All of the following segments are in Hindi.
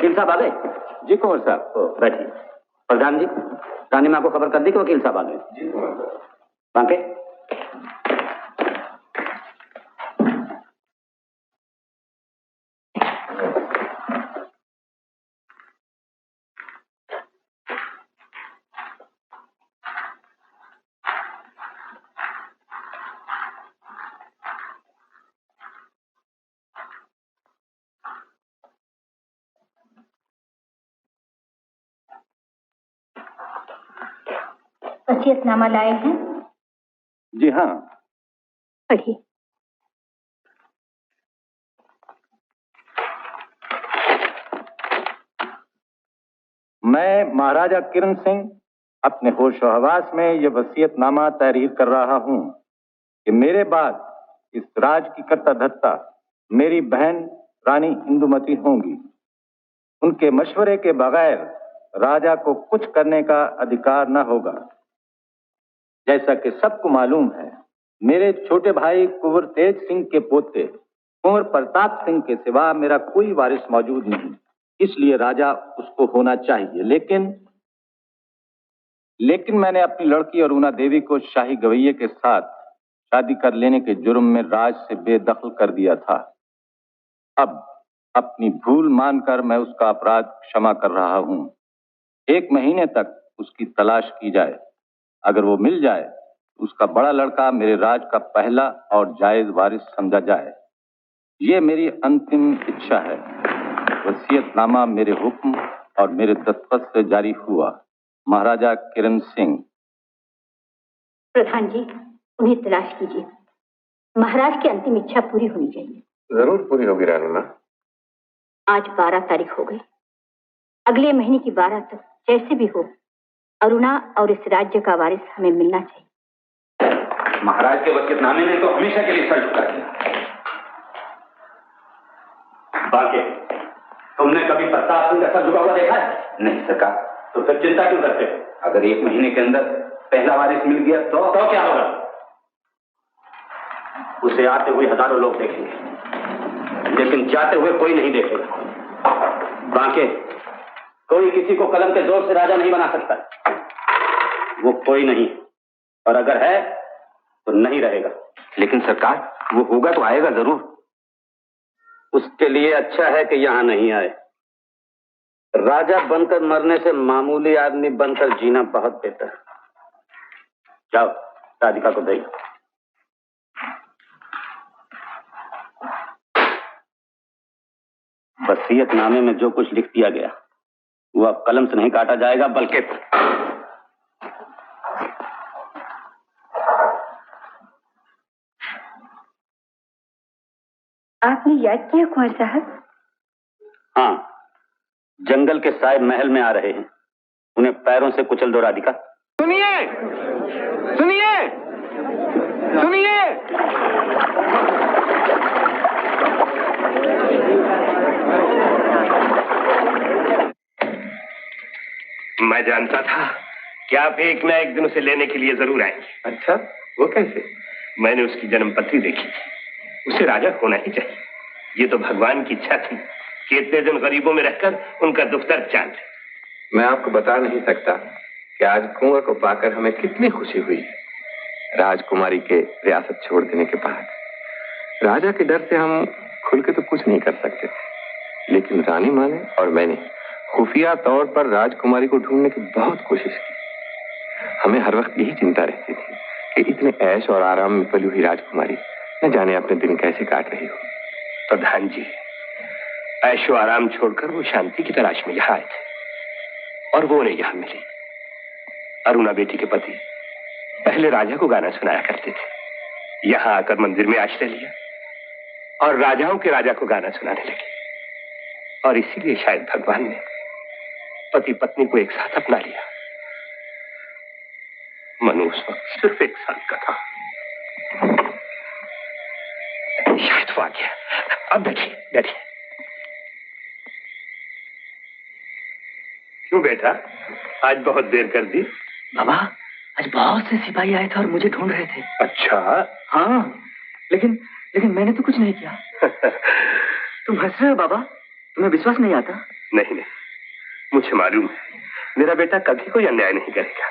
वकील साहब आ गए? जी कुंवर साहब। बैठिए। प्रधान जी, रानी माँ को खबर कर दी कि वकील साहब आ गए? जी कुंवर साहब। बांके? वसीयतनामा लाए हैं? जी हाँ। पढ़िए। मैं महाराजा किरण सिंह अपने होश और हवास में यह वसीयतनामा तहरीर कर रहा हूं कि मेरे बाद इस राज की कर्ता धर्ता मेरी बहन रानी इंदुमती होंगी। उनके मशवरे के बगैर राजा को कुछ करने का अधिकार न होगा। जैसा कि सबको मालूम है, मेरे छोटे भाई कुंवर तेज सिंह के पोते कुंवर प्रताप सिंह के सिवा मेरा कोई वारिस मौजूद नहीं, इसलिए राजा उसको होना चाहिए। लेकिन मैंने अपनी लड़की अरुणा देवी को शाही गवैये के साथ शादी कर लेने के जुर्म में राज से बेदखल कर दिया था। अब अपनी भूल मानकर मैं उसका अपराध क्षमा कर रहा हूं। 1 महीने तक उसकी तलाश की जाए। अगर वो मिल जाए तो उसका बड़ा लड़का मेरे राज का पहला और जायज वारिस समझा जाए। ये मेरी अंतिम इच्छा है। वसीयतनामा मेरे हुक्म और मेरे दस्तखत से जारी हुआ। महाराजा किरण सिंह। प्रधान जी, उन्हें तलाश कीजिए। महाराज की अंतिम इच्छा पूरी होनी चाहिए। जरूर पूरी होगी रानी माँ। आज 12 तारीख हो गई। अगले महीने की 12 तक जैसे भी हो अरुणा और इस राज्य का वारिस हमें मिलना चाहिए। महाराज के वसीयतनामे ने तो हमेशा के लिए सर झुका दिया। बाकी तुमने कभी प्रताप सिंह का सर झुका हुआ देखा है? नहीं सरकार। तो फिर चिंता क्यों करते हो? अगर 1 महीने के अंदर पहला वारिस मिल गया तो क्या होगा? उसे आते हुए हजारों लोग देखेंगे, लेकिन जाते हुए कोई नहीं देखेगा। बाकी कोई किसी को कलम के जोर से राजा नहीं बना सकता। वो कोई नहीं, और अगर है तो नहीं रहेगा। लेकिन सरकार, वो होगा तो आएगा जरूर। उसके लिए अच्छा है कि यहां नहीं आए। राजा बनकर मरने से मामूली आदमी बनकर जीना बहुत बेहतर। जाओ राधिका को दे। वसीयतनामे में जो कुछ लिख दिया गया वो अब कलम से नहीं काटा जाएगा, बल्कि आपने याद किया कुंवर साहब? हाँ, जंगल के साए महल में आ रहे हैं। उन्हें पैरों से कुचल दो राधिका। सुनिए सुनिए सुनिए। मैं जानता था कि आप एक न एक दिन उसे लेने के लिए जरूर आएंगे। अच्छा, वो कैसे? मैंने उसकी जन्मपत्री देखी थी। उसे राजा होना ही चाहिए। ये तो भगवान की इच्छा थी कि इतने दिन गरीबों में रहकर उनका दुख दर्द जान ले। मैं आपको बता नहीं सकता कि आज कुंवर को पाकर हमें कितनी खुशी हुई है। राजकुमारी के रियासत छोड़ देने के बाद राजा के डर से हम खुल के तो कुछ नहीं कर सकते थे, लेकिन रानी माँ ने और मैंने खुफिया तौर पर राजकुमारी को ढूंढने की बहुत कोशिश की। हमें हर वक्त यही चिंता रहती थी कि इतने ऐश और आराम में पली हुई राजकुमारी न जाने अपने दिन कैसे काट रही हो। प्रधान जी, ऐशो आराम छोड़कर वो शांति की तलाश में यहाँ आए थे, और वो उन्हें यहाँ मिली। अरुणा बेटी के पति पहले राजा को गाना सुनाया करते थे। यहाँ आकर मंदिर में आश्रय लिया और राजाओं के राजा को गाना सुनाने लगे, और इसीलिए शायद भगवान ने पति पत्नी को एक साथ अपना लिया। मनु उस वक्त सिर्फ 1 साल का था। शायद वो आ गया। अब बैठिए बैठिए। क्यों बेटा, आज बहुत देर कर दी? बाबा, आज बहुत से सिपाही आए थे और मुझे ढूंढ रहे थे। अच्छा? हाँ, लेकिन मैंने तो कुछ नहीं किया। तुम हंस रहे हो बाबा? तुम्हें विश्वास नहीं आता? नहीं नहीं, मुझे मालूम है मेरा बेटा कभी कोई अन्याय नहीं करेगा।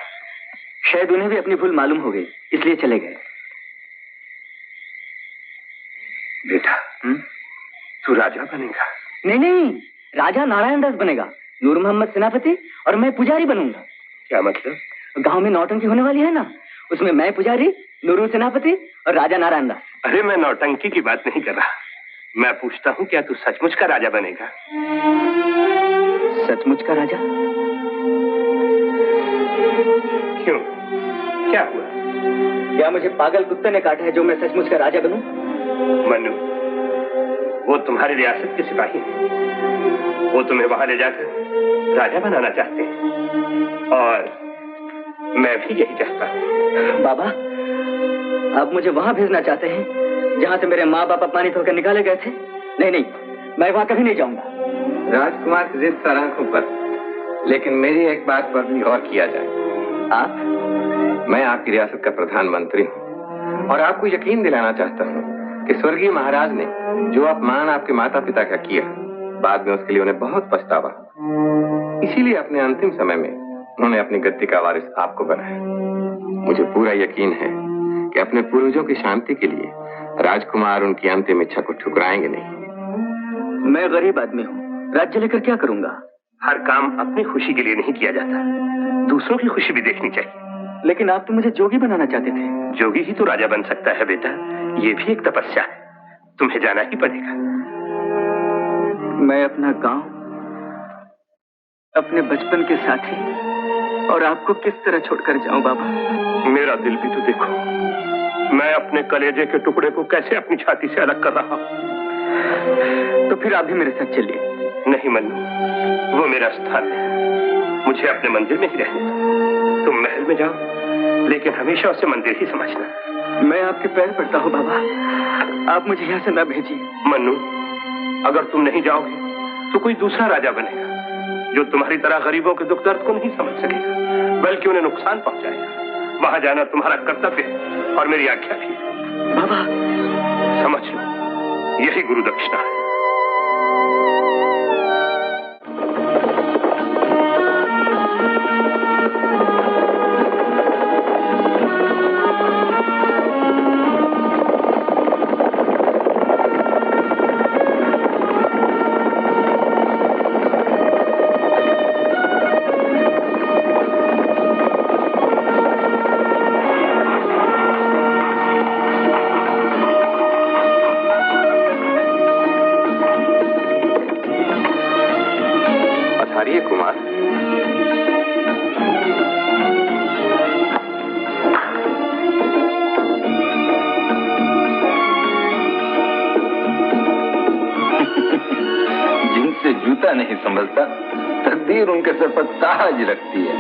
शायद उन्हें भी अपनी भूल मालूम हो गई, इसलिए चले गए। बेटा तू राजा बनेगा? नहीं नहीं, राजा नारायण दास बनेगा, नूर मोहम्मद सेनापति और मैं पुजारी बनूंगा। क्या मतलब? गांव में नौटंकी होने वाली है ना, उसमें मैं पुजारी, नूरू सेनापति और राजा नारायण दास। अरे मैं नौटंकी की बात नहीं कर रहा, मैं पूछता हूँ क्या तू सचमुच का राजा बनेगा? सचमुच का राजा? क्यों, क्या हुआ? क्या मुझे पागल कुत्ते ने काटा है जो मैं सचमुच का राजा बनूं? मनु, वो तुम्हारी रियासत के सिपाही हैं, वो तुम्हें वहां ले जाकर राजा बनाना चाहते हैं और मैं भी यही चाहता हूँ। बाबा, आप मुझे वहां भेजना चाहते हैं जहां से मेरे माँ बाप अपमानित होकर निकाले गए थे? नहीं नहीं, मैं वहां कभी नहीं जाऊंगा। राजकुमार की जिद सराखों पर, लेकिन मेरी एक बात पर भी गौर किया जाए। आप? मैं आपकी रियासत का प्रधानमंत्री हूँ और आपको यकीन दिलाना चाहता हूँ कि स्वर्गीय महाराज ने जो अपमान आपके माता पिता का किया, बाद में उसके लिए उन्हें बहुत पछतावा। इसीलिए अपने अंतिम समय में उन्होंने अपनी गद्दी का वारिस आपको बनाया। मुझे पूरा यकीन है कि अपने पूर्वजों की शांति के लिए राजकुमार उनकी अंतिम इच्छा को ठुकराएंगे नहीं। मैं गरीब आदमी हूँ, राज्य लेकर क्या करूंगा? हर काम अपनी खुशी के लिए नहीं किया जाता, दूसरों की खुशी भी देखनी चाहिए। लेकिन आप तो मुझे जोगी बनाना चाहते थे। जोगी ही तो राजा बन सकता है बेटा, ये भी एक तपस्या है, तुम्हें जाना ही पड़ेगा। मैं अपना गांव, अपने बचपन के साथी और आपको किस तरह छोड़कर जाऊं बाबा? मेरा दिल भी तो देखो, मैं अपने कलेजे के टुकड़े को कैसे अपनी छाती से अलग कर रहा हूं। तो फिर आप भी मेरे साथ चलिए। नहीं मन्नू, वो मेरा स्थान है, मुझे अपने मंदिर में ही रहने दो। तुम महल में जाओ, लेकिन हमेशा उसे मंदिर ही समझना। मैं आपके पैर पड़ता हूँ बाबा, आप मुझे यहाँ से न भेजिए। मन्नू, अगर तुम नहीं जाओगे तो कोई दूसरा राजा बनेगा जो तुम्हारी तरह गरीबों के दुख दर्द को नहीं समझ सकेगा, बल्कि उन्हें नुकसान पहुंचाएगा। वहां जाना तुम्हारा कर्तव्य है और मेरी आज्ञा भी। बाबा, समझ लो, यही गुरु दक्षिणा है। कुमार, जिनसे जूता नहीं संभलता, तकदीर उनके सर पर ताज रखती है।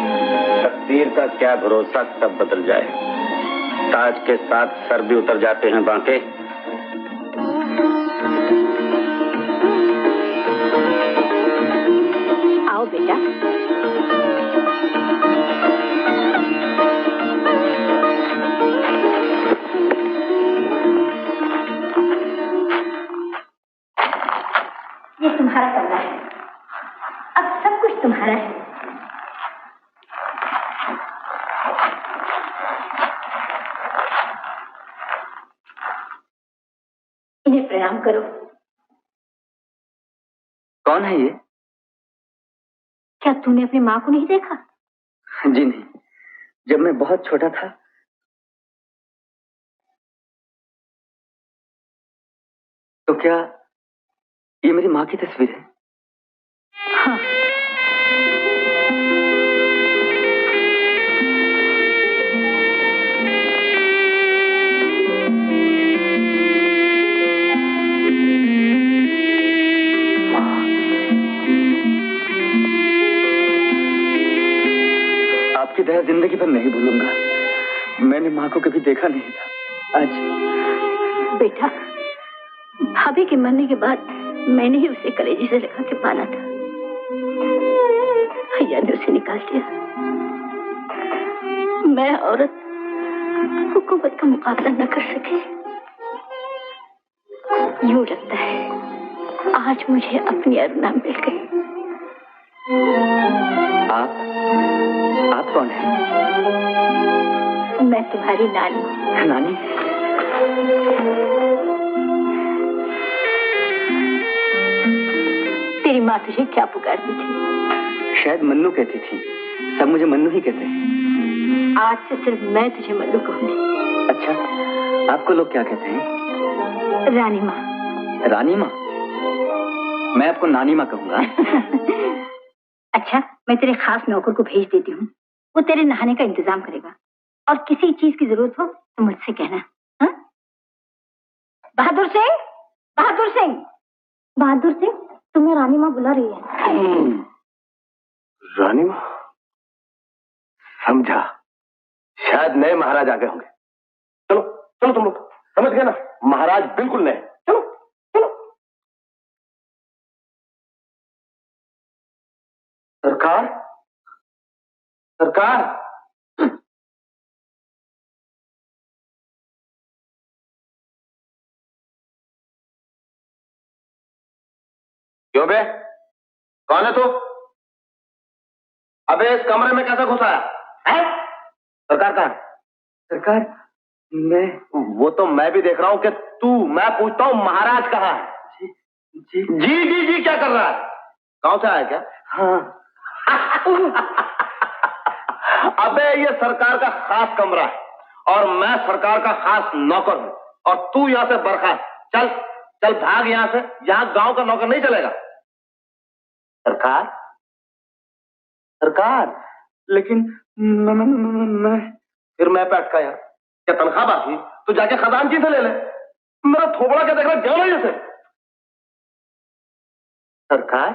तकदीर का क्या भरोसा कब बदल जाए, ताज के साथ सर भी उतर जाते हैं बांके। आओ बेटा। ये तुम्हारा कमरा है, अब सब कुछ तुम्हारा है। इन्हें प्रणाम करो। कौन है ये? क्या तूने अपनी माँ को नहीं देखा? जी नहीं, जब मैं बहुत छोटा था। तो क्या ये मेरी माँ की तस्वीर है? हाँ। आपकी दया जिंदगी भर नहीं भूलूंगा। मैंने माँ को कभी देखा नहीं था, आज। बेटा, भाभी के मरने के बाद मैंने ही उसे कलेजे से लगा के पाला था। भैया ने उसे निकाल दिया। मैं औरत हुकूमत का मुकाबला न कर सकी। यूं लगता है आज मुझे अपनी अरुणा मिल गई। आप कौन हैं? मैं तुम्हारी नानी। नानी? तेरी माँ तुझे क्या पुकारती थी? शायद मन्नू कहती थी। सब मुझे मन्नू ही कहते हैं। आज से सिर्फ मैं तुझे मन्नू कहूंगी। अच्छा, आपको लोग क्या कहते हैं? रानी माँ। रानी माँ? मैं आपको नानी माँ कहूंगा। अच्छा, मैं तेरे खास नौकर को भेज देती हूँ। वो तेरे नहाने का इंतजाम करेगा और किसी चीज की जरूरत हो तो मुझसे कहना। हा? बहादुर सिंह, बहादुर सिंह, बहादुर सिंह, तुम्हें रानी माँ बुला रही है। रानी माँ? समझा, शायद नए महाराज आ गए होंगे। चलो चलो तुम लोग, समझ गए ना, महाराज बिल्कुल नए। चलो चलो। सरकार, सरकार, क्यों बे? कौन है तू? अबे इस कमरे में कैसे घुसा है? सरकार कहाँ है? सरकार, मैं... वो तो मैं भी देख रहा हूं कि तू, मैं पूछता हूं महाराज कहाँ है? जी जी जी जी क्या कर रहा है? गांव से आया क्या? हाँ। अबे ये सरकार का खास कमरा है और मैं सरकार का खास नौकर हूं और तू यहां से बर्खास्त। चल चल भाग यहां से, यहां गांव का नौकर नहीं चलेगा। सरकार, सरकार, लेकिन मैं... फिर मैं पे अटका यार। क्या तनख्वाह बाकी? तू जाके खजानची से ले ले। मेरा थोबड़ा क्या देख रहा, जाओ जैसे। सरकार,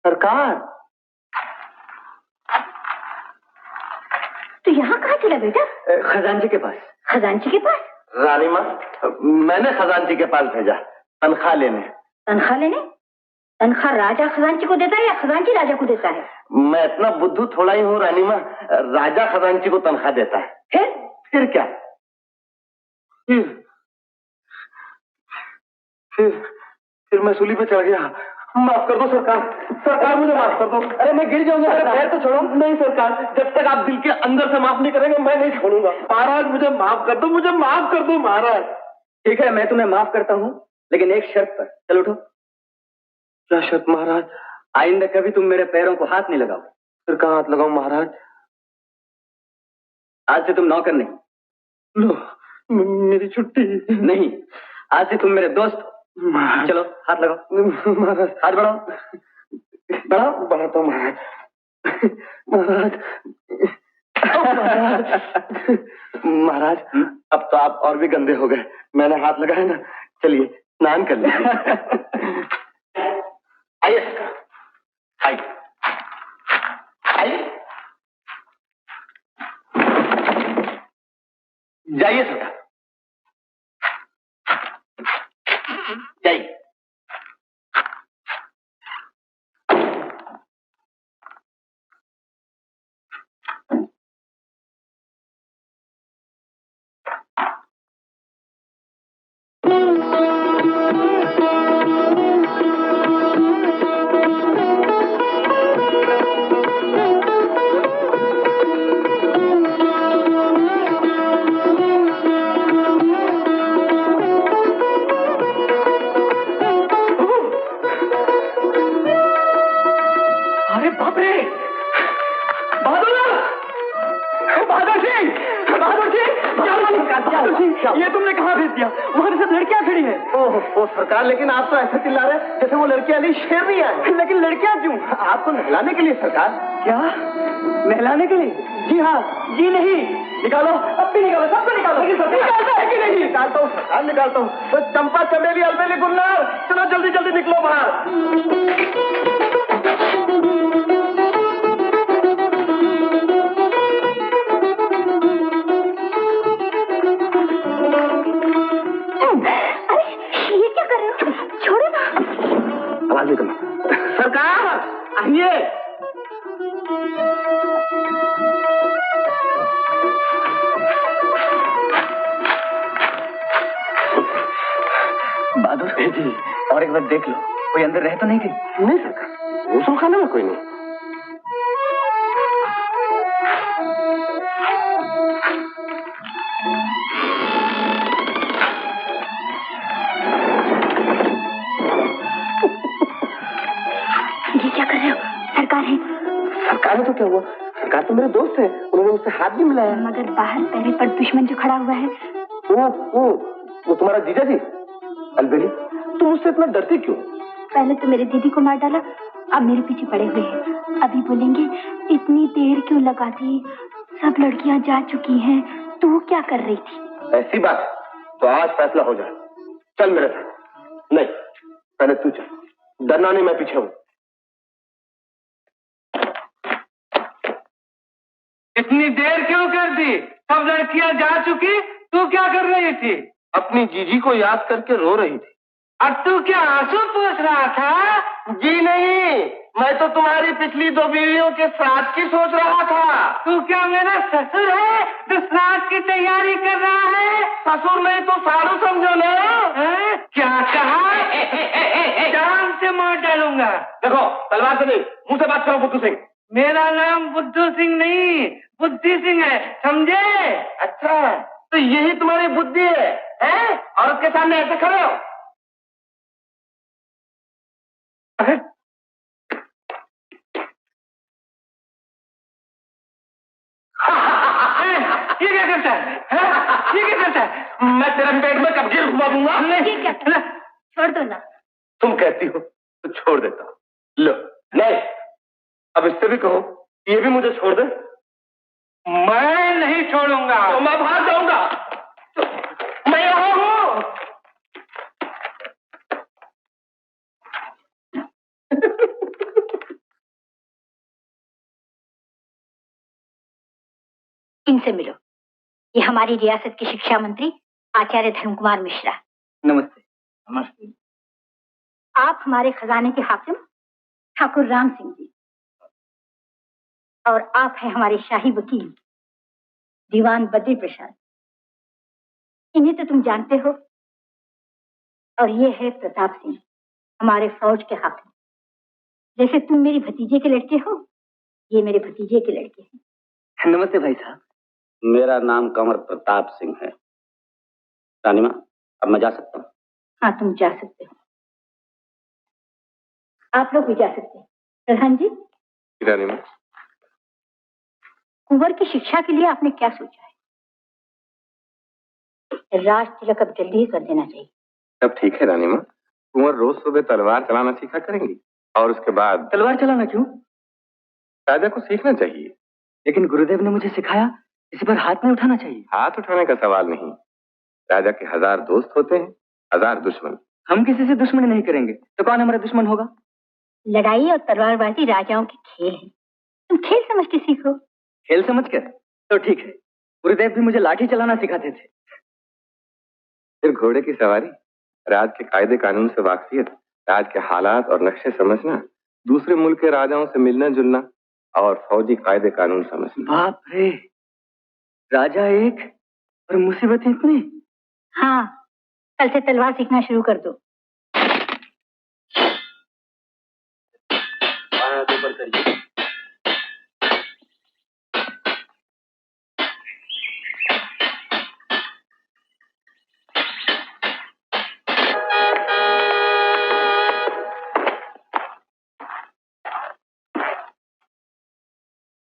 सरकार, तो यहाँ कहाँ चला बेटा? खजांची के पास। खजांची के पास? रानी माँ, मैंने खजानची के पास भेजा तनख्वाह लेने। तनख्वाह लेने? तनख्वाह राजा खजांची को देता है या खजांची राजा को देता है? मैं इतना बुद्धू थोड़ा ही हूँ रानी माँ, राजा खजांची को तनख्वाह देता है। फिर क्या? फिर मैं सूली पे चढ़ गया। माफ कर दो सरकार, सरकार मुझे माफ कर दो। अरे मैं गिर जाऊंगा। अरे पैर तो छोड़ो। नहीं सरकार, जब तक आप दिल के अंदर से माफ नहीं करेंगे मैं नहीं छोड़ूंगा। महाराज मुझे माफ कर दो, मुझे माफ कर दो महाराज। ठीक है, मैं तुम्हें माफ करता हूँ, लेकिन एक शर्त पर। चलो उठो। क्या शर्त महाराज? आइंदा कभी तुम मेरे पैरों को हाथ नहीं लगाओ। फिर कहाँ हाथ लगाऊं महाराज? आज से तुम नौकर नहीं। लो, मेरी छुट्टी। नहीं, आज से तुम मेरे दोस्त हो। चलो हाथ लगाओ। महाराज हाथ बढ़ाओ, बढ़ाओ। बढ़ाता हूँ महाराज। महाराज, महाराज, अब तो आप और भी गंदे हो गए। मैंने हाथ लगाया ना, चलिए स्नान कर लीजिए। आइए आइए आइए, जाइए सरकार, जाइए। ये तुमने कहाँ भेज दिया? वहां सब लड़कियां खड़ी हैं। ओह सरकार, लेकिन आप तो ऐसे चिल्ला रहे हैं जैसे वो लड़कियां अली शेर नहीं आए। लेकिन लड़कियां क्यों? आपको नहलाने के लिए सरकार। क्या नहलाने के लिए? जी हाँ, जी नहीं। निकालो, अब भी निकालो, सबको निकालो। लेकिन सब निकालता है कि नहीं? निकालता हूँ सरकार, निकालता हूँ। तो चंपा, चमेली, अलबेली, गुलनार, चलो जल्दी जल्दी निकलो बाहर। आवाज निकलो। सरकार आइए। बहादुर जी, और एक बार देख लो, कोई अंदर रह तो नहीं गई? नहीं सरकार, गुसल खाने में कोई नहीं। ये क्या कर रहे हो? सरकार है। सरकार है तो क्या हुआ? सरकार तो मेरे दोस्त है, उन्होंने मुझसे हाथ भी मिलाया। मगर बाहर पहरे पर दुश्मन जो खड़ा हुआ है वो तुम्हारा जीजा जी। अलबेली, तुम उससे इतना डरती क्यों? पहले तो मेरे दीदी को मार डाला, अब मेरे पीछे पड़े हुए हैं। अभी बोलेंगे इतनी देर क्यों लगा दी, सब लड़कियां जा चुकी हैं, तू क्या कर रही थी? ऐसी बात तो आज फैसला हो जाए। चल मेरे साथ। नहीं, पहले तू चल, डरना नहीं, मैं पीछे हूं। इतनी देर क्यों कर दी? सब लड़कियां जा चुकी, तू क्या कर रही थी? अपनी जीजी को याद करके रो रही थी। अब तू क्या आंसू पोंछ रहा था? जी नहीं, मैं तो तुम्हारी पिछली 2 बीवियों के श्राद्ध की सोच रहा था। तू क्या मेरा ससुर है जो श्राद्ध की तैयारी कर रहा है? ससुर नहीं तो साड़ू समझो ना। क्या कहा? जान से मार डालूंगा। देखो, तलवार से नहीं, मुंह से बात करो बुद्धू सिंह। मेरा नाम बुद्धू सिंह नहीं, बुद्धि सिंह है, समझे? अच्छा, तो यही तुम्हारी बुद्धि है? औरत के सामने ऐसे खड़े हो? ये क्या करता है? ये क्या करता है? मैं तेरे पेट में कब्जे घुमा दूंगा। ये क्या कर? छोड़ दो ना। तुम कहती हो तो छोड़ देता हूँ। लो, नहीं, अब इससे भी कहो, ये भी मुझे छोड़ दे। मैं नहीं छोड़ूंगा। तो मैं भाग जाऊंगा। मैं यहाँ हूँ। इनसे मिलो, ये हमारी रियासत के शिक्षा मंत्री आचार्य धर्म कुमार मिश्रा। नमस्ते। नमस्ते। आप हमारे खजाने के हाकिम ठाकुर राम सिंह जी, और आप हैं हमारे शाही वकील दीवान बद्री प्रसाद। इन्हें तो तुम जानते हो। और ये है प्रताप सिंह, हमारे फौज के हाकिम। जैसे तुम मेरी भतीजे के लड़के हो, ये मेरे भतीजे के लड़के हैं। नमस्ते भाई साहब। मेरा नाम कंवर प्रताप सिंह है। रानीमा, अब मैं जा सकता हूँ? हाँ, तुम जा सकते हो। आप लोग भी जा सकते हैं। प्रधान जी, रानीमा, कुंवर की शिक्षा के लिए आपने क्या सोचा है? राज तिलक अब जल्दी ही कर देना चाहिए। सब ठीक है रानीमा, कुंवर रोज सुबह तलवार चलाना सीखा करेंगी और उसके बाद। तलवार चलाना क्यों? राजा को सीखना चाहिए। लेकिन गुरुदेव ने मुझे सिखाया इसी पर हाथ नहीं उठाना चाहिए। हाथ उठाने का सवाल नहीं, राजा के 1000 दोस्त होते हैं, 1000 दुश्मन। हम किसी से दुश्मनी नहीं करेंगे तो कौन हमारा दुश्मन होगा? लड़ाई और तलवारबाजी राजाओं के खेल है, तुम खेल समझ के सीखो। खेल समझकर तो ठीक है। गुरुदेव भी मुझे लाठी चलाना सिखाते थे। फिर घोड़े की सवारी, राज के कायदे कानून से वाकफियत, राज के हालात और नक्शे समझना, दूसरे मुल्क के राजाओं से मिलना जुलना और फौजी कायदे कानून समझना। बाप रे, राजा एक और मुसीबत इतनी। हाँ, कल से तलवार सीखना शुरू कर दो।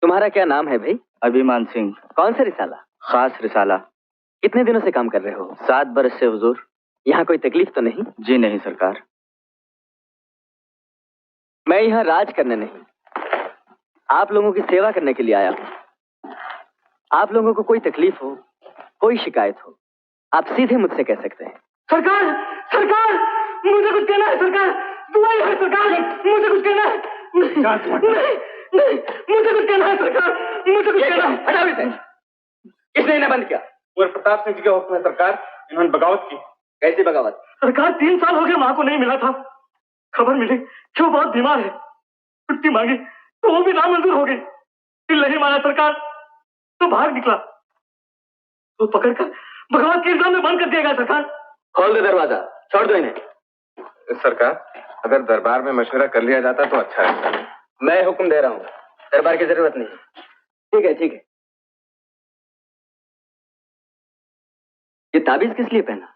तुम्हारा क्या नाम है भाई? अभिमान सिंह। कौन सा रिसाला? खास रिसाला। कितने दिनों से काम कर रहे हो? 7 बरस से हुजूर। यहाँ कोई तकलीफ तो नहीं? जी नहीं सरकार। मैं यहाँ राज करने नहीं, आप लोगों की सेवा करने के लिए आया हूँ। आप लोगों को कोई तकलीफ हो, कोई शिकायत हो, आप सीधे मुझसे कह सकते हैं। सरकार, सरकार, मुझे कुछ कहना है सरकार, दुआई है सरकार, मुझे कुछ कहना है। नहीं, नहीं, मुझे कुछ कहना है सरकार, मुझे कुछ कहना है। हटाओ इसे। किसने इन्हें बंद किया? कुंवर प्रताप सिंह जी का हुक्म है सरकार, इन्होंने बगावत की। कैसी बगावत? सरकार 3 साल हो गए माँ को नहीं मिला था, खबर मिली कि वो बहुत बीमार है, छुट्टी मांगी तो वो भी नामंजूर हो गई। दिल नहीं माना सरकार तो बाहर निकला, तो पकड़कर बगावत के इल्जाम में बंद कर दिया गया सरकार। खोल दो दरवाजा, छोड़ दो इन्हें। सरकार, अगर दरबार में मशवरा कर लिया जाता तो अच्छा रहता। मैं हुक्म दे रहा हूँ, दरबार की जरूरत नहीं। ठीक है ठीक है। ये ताबीज किस लिए पहना?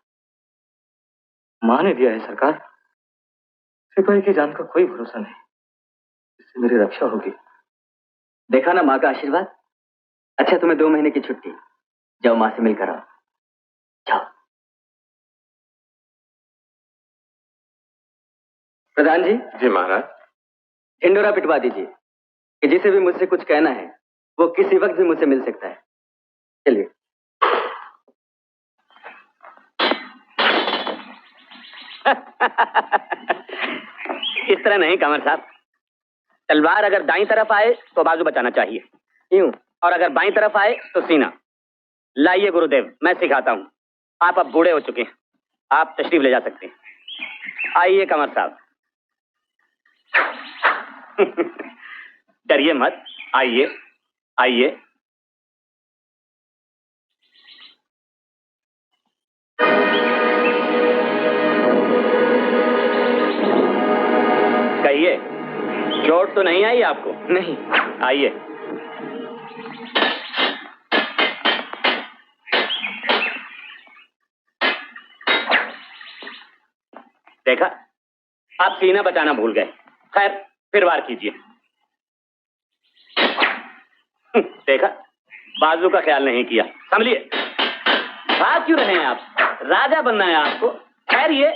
माँ ने दिया है सरकार। सिपाही की जान का कोई भरोसा नहीं, इससे मेरी रक्षा होगी। देखा ना माँ का आशीर्वाद। अच्छा, तुम्हें 2 महीने की छुट्टी, जाओ माँ से मिलकर आओ। जाओ। प्रधान जी। जी महाराज। ढिंडोरा पिटवा दीजिए कि जिसे भी मुझसे कुछ कहना है वो किसी वक्त भी मुझसे मिल सकता है। चलिए। इस तरह नहीं कमर साहब, तलवार अगर दाईं तरफ आए तो बाजू बचाना चाहिए, यूं, और अगर बाईं तरफ आए तो सीना। लाइए गुरुदेव, मैं सिखाता हूँ। आप अब बूढ़े हो चुके हैं, आप तशरीफ ले जा सकते हैं। आइए कमर साहब। डरिए मत, आइए आइए। कहिए, चोट तो नहीं आई आपको? नहीं। आइए। देखा, आप सीना बचाना भूल गए। खैर, फिर वार कीजिए। देखा, बाजू का ख्याल नहीं किया। संभलिए। भाग क्यों रहे हैं आप? राजा बनना है आपको। खैर, ये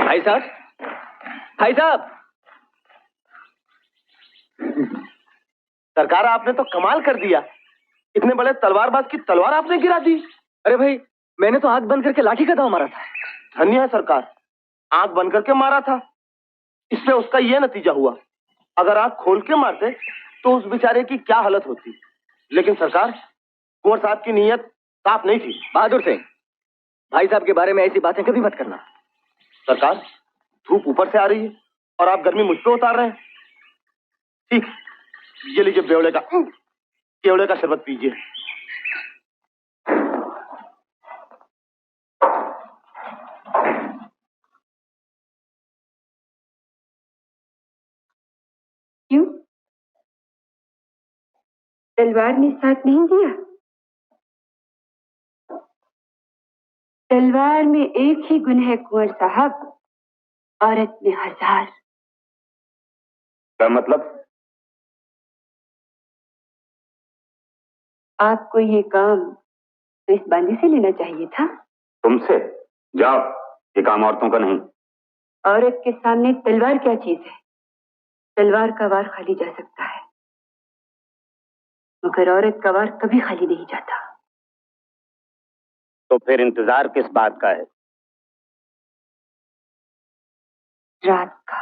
भाई साहब, भाई साहब। सरकार, आपने तो कमाल कर दिया। इतने बड़े तलवारबाज की तलवार आपने गिरा दी। अरे भाई, मैंने तो आंख बंद करके लाठी का दाव मारा था। धन्य है सरकार, आंख बंद करके मारा था, इससे उसका यह नतीजा हुआ। अगर आंख खोल के मारते तो उस बेचारे की क्या हालत होती। लेकिन सरकार, कुंवर साहब की नीयत साफ नहीं थी। बहादुर सिंह, भाई साहब के बारे में ऐसी बातें कभी मत करना। सरकार, धूप ऊपर से आ रही है और आप गर्मी मुझ पे उतार रहे हैं। ठीक, ये लीजिए केवड़े का शरबत पीजिए। क्यों? तलवार ने साथ नहीं दिया? तलवार में एक ही गुण है कुंवर साहब, औरत में 1000। क्या मतलब? आपको ये काम तो इस बांदी से लेना चाहिए था। तुमसे? जाओ, ये काम औरतों का नहीं। औरत के सामने तलवार क्या चीज है? तलवार का वार खाली जा सकता है, मगर औरत का वार कभी खाली नहीं जाता। तो फिर इंतजार किस बात का है? रात का।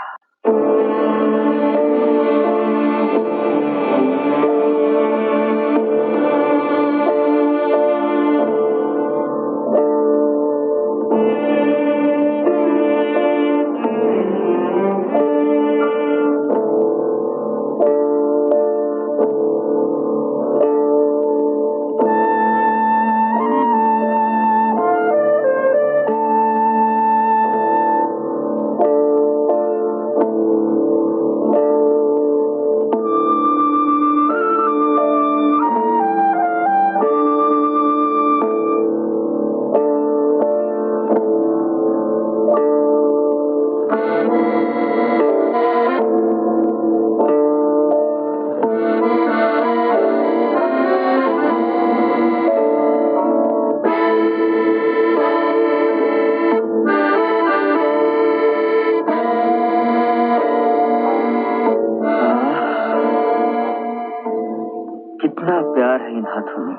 हाथों में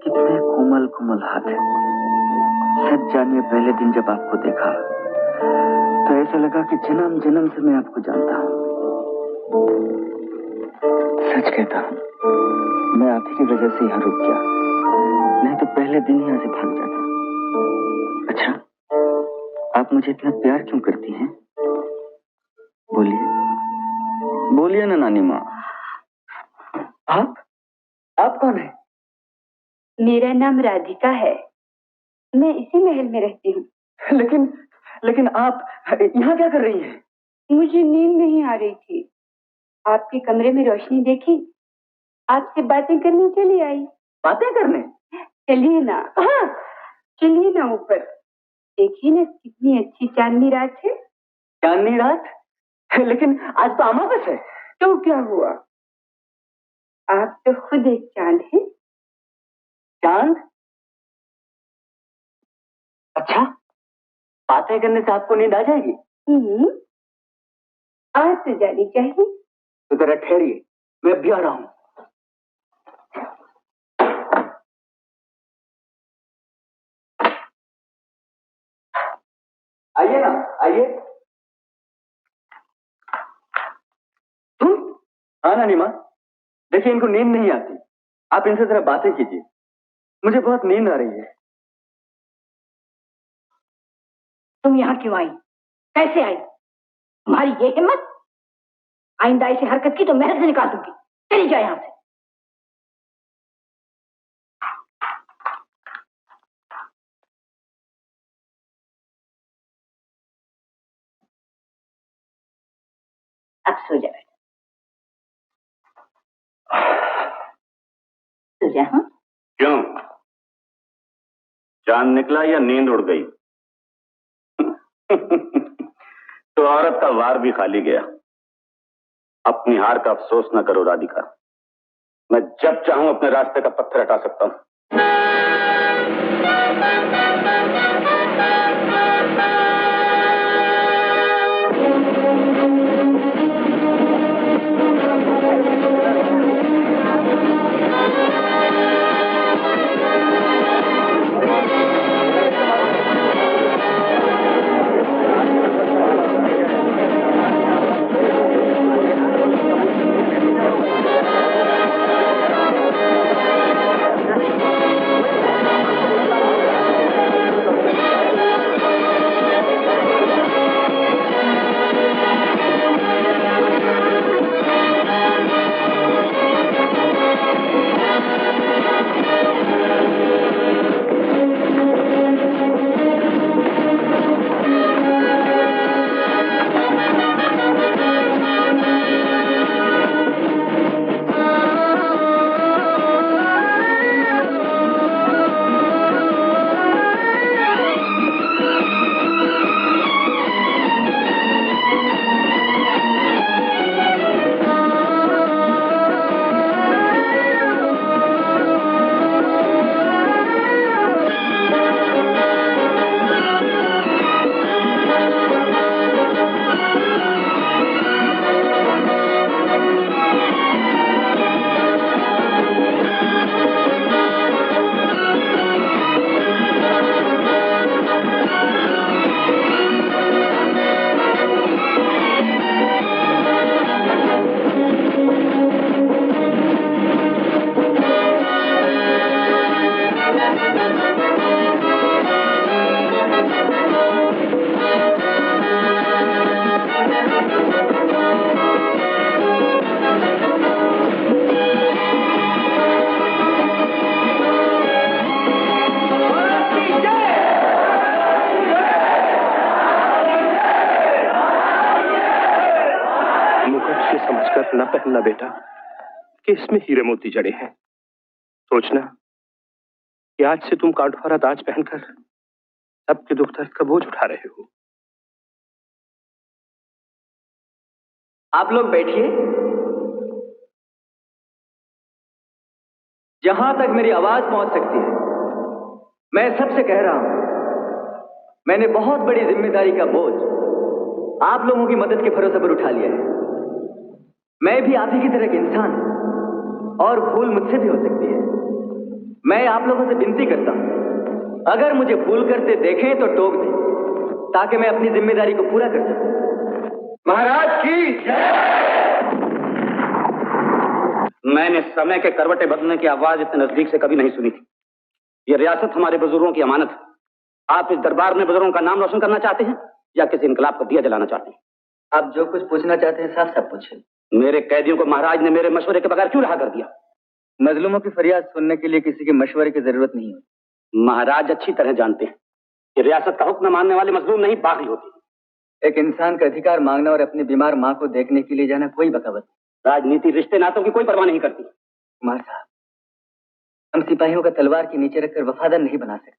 कितने कोमल कोमल हाथ हैं। सच जानिए, पहले दिन जब आपको देखा तो ऐसा लगा कि जन्म जन्म से मैं आपको जानता हूँ। सच कहता हूँ, मैं आप ही की वजह से यहाँ रुक गया, नहीं तो पहले दिन यहाँ से भाग जाता। अच्छा, आप मुझे इतना प्यार क्यों करती हैं? बोलिए, बोलिए ना नानी माँ। आप कौन है? मेरा नाम राधिका है, मैं इसी महल में रहती हूँ। लेकिन आप यहाँ क्या कर रही हैं? मुझे नींद नहीं आ रही थी, आपके कमरे में रोशनी देखी, आपसे बातें करने चली आई। बातें करने? चलिए ना। हाँ, चलिए ना ऊपर, देखिए ना कितनी अच्छी चांदनी रात है। चांदनी रात? लेकिन आज तो अमावस है। तो क्या हुआ, आप तो खुद एक चांद हैं। चांद? अच्छा, बातें करने से आपको नींद आ जाएगी? आज तो जानी चाहिए। तो जरा ठहरिए, मैं अभी आ रहा हूँ। आइए ना, आइए। तुम? हाँ नानी माँ, देखिए इनको नींद नहीं आती, आप इनसे जरा बातें कीजिए, मुझे बहुत नींद आ रही है। तुम यहाँ क्यों आई, कैसे आई? तुम्हारी ये हिम्मत, आइंदा ऐसी हरकत की तो महल से निकाल दूंगी। चली जाए यहाँ से। अब सो जा बेटा, सो जा। हाँ, क्यों, चांद निकला या नींद उड़ गई? तो औरत का वार भी खाली गया। अपनी हार का अफसोस न करो राधिका, मैं जब चाहूं अपने रास्ते का पत्थर हटा सकता हूं। न पहनना बेटा, कि इसमें हीरे मोती जड़े हैं। सोचना कि आज से तुम कांटवारा ताज पहनकर सबके दुख दर्द का बोझ उठा रहे हो। आप लोग बैठिए। जहां तक मेरी आवाज पहुंच सकती है, मैं सबसे कह रहा हूं, मैंने बहुत बड़ी जिम्मेदारी का बोझ आप लोगों की मदद के भरोसे पर उठा लिया है। मैं भी आप ही की तरह एक इंसान हूं और भूल मुझसे भी हो सकती है। मैं आप लोगों से विनती करता हूं, अगर मुझे भूल करते देखें तो टोक दें, ताकि मैं अपनी जिम्मेदारी को पूरा कर सकूं। महाराज की मैंने समय के करवटे बदलने की आवाज इतने नजदीक से कभी नहीं सुनी थी। ये रियासत हमारे बुजुर्गों की अमानत है। आप इस दरबार में बुजुर्गों का नाम रोशन करना चाहते हैं या किसी इनकलाब को दिया जलाना चाहते हैं? आप जो कुछ पूछना चाहते हैं साफ साफ पूछिए। मेरे कैदियों को महाराज ने मेरे मशवरे के बगैर क्यों रहा कर दिया? मजलूमों की फरियाद सुनने के लिए किसी के मशवरे की जरूरत नहीं है। महाराज अच्छी तरह जानते हैं कि रियासत का हुक्म मानने वाले मजलूम नहीं बागी होते। एक इंसान का अधिकार मांगना और अपनी बीमार माँ को देखने के लिए जाना कोई बगावत नहीं। राजनीति रिश्ते नातों की कोई परवाह नहीं करती। कुमार साहब, हम सिपाहियों का तलवार के नीचे रखकर वफादार नहीं बना सकते।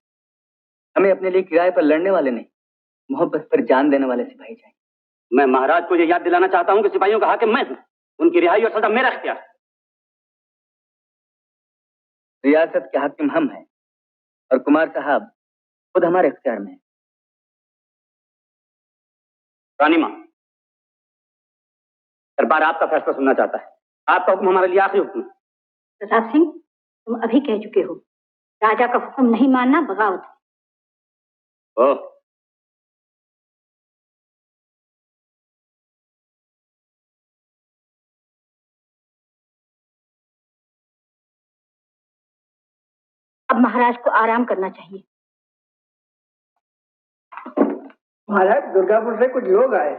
हमें अपने लिए किराए पर लड़ने वाले नहीं, मोहब्बत पर जान देने वाले सिपाही चाहिए। मैं महाराज को यह याद दिलाना चाहता हूं कि सिपाहियों का हाकिम मैं हूं। उनकी रिहाई और सजा मेरा इख्तियार है। रियासत के हाकिम हम हैं और कुमार साहब खुद हमारे इख्तियार में है। रानी मां, दरबार आपका फैसला सुनना चाहता है। आपका हुक्म हमारे लिए आखिरी हुक्म है। प्रताप सिंह, तुम अभी कह चुके हो, राजा का हुक्म नहीं मानना बगावत है। ओह, अब महाराज को आराम करना चाहिए। महाराज, दुर्गापुर से कुछ लोग आए।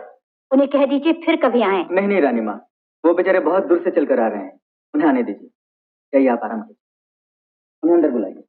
उन्हें कह दीजिए फिर कभी आए। नहीं नहीं रानी माँ, वो बेचारे बहुत दूर से चलकर आ रहे हैं, उन्हें आने दीजिए। जाइए आप आराम कीजिए, उन्हें अंदर बुलाइए।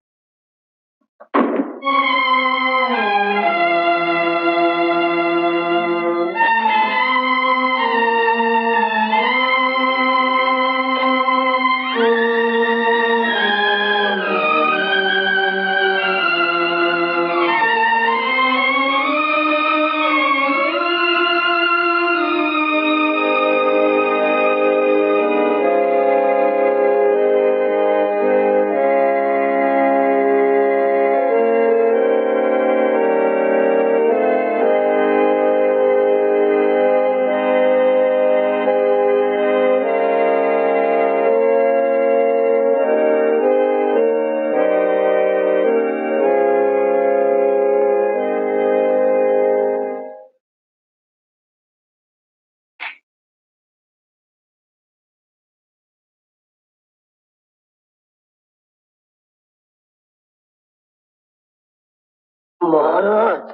महाराज,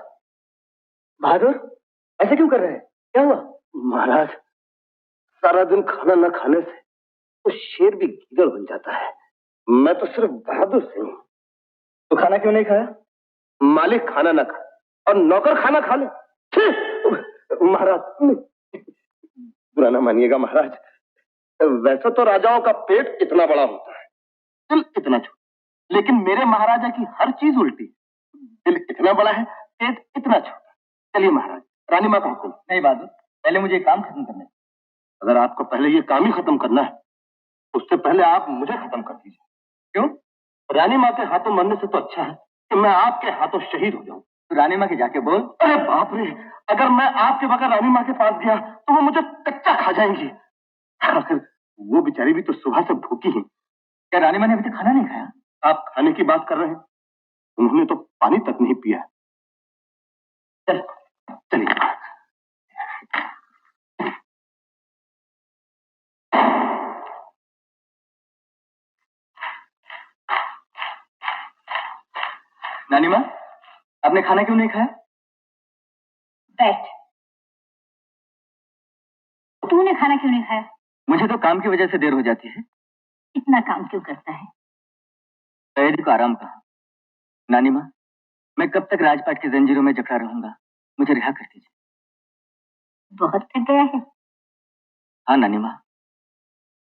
बहादुर, ऐसे क्यों कर रहे हैं? क्या हुआ? महाराज, सारा दिन खाना न खाने से तो शेर भी गीदड़ बन जाता है। मैं तो सिर्फ बहादुर सिंह हूं। तो खाना क्यों नहीं खाया? मालिक खाना न खाए और नौकर खाना खा ले। महाराज, बुरा ना मानिएगा महाराज, वैसे तो राजाओं का पेट इतना बड़ा होता है, दिल इतना छोटा, लेकिन मेरे महाराजा की हर चीज उल्टी। दिल इतना बड़ा है, पेट इतना छोटा। चलिए महाराज, रानी माँ का हुक्म। नहीं बहादुर, पहले मुझे काम खत्म करना है। अगर आपको पहले ये काम ही खत्म करना है, उससे पहले आप मुझे खत्म कर दीजिए। क्यों? रानी माँ के हाथों मरने से तो अच्छा है कि मैं आपके हाथों शहीद हो जाऊं। तो रानी माँ के जाके बोल। अरे बाप रे, अगर मैं आपके बगैर रानी माँ के पास गया तो वो मुझे कच्चा खा जाएंगी। आखिर वो बेचारी भी तो सुबह से भूखी हैं। क्या रानी माँ ने अभी तक खाना नहीं खाया? आप खाने की बात कर रहे हैं, उन्होंने तो पानी तक नहीं पिया। चलिए। नानी माँ, आपने खाना क्यों नहीं खाया? बैठ। तूने खाना क्यों नहीं खाया? मुझे तो काम की वजह से देर हो जाती है। इतना काम क्यों करता है? कैदी को आराम कहा। नानी माँ, मैं कब तक राजपाट की जंजीरों में जकड़ा रहूंगा? मुझे रिहा कर दीजिए। बहुत थक गया है? हाँ नानी माँ,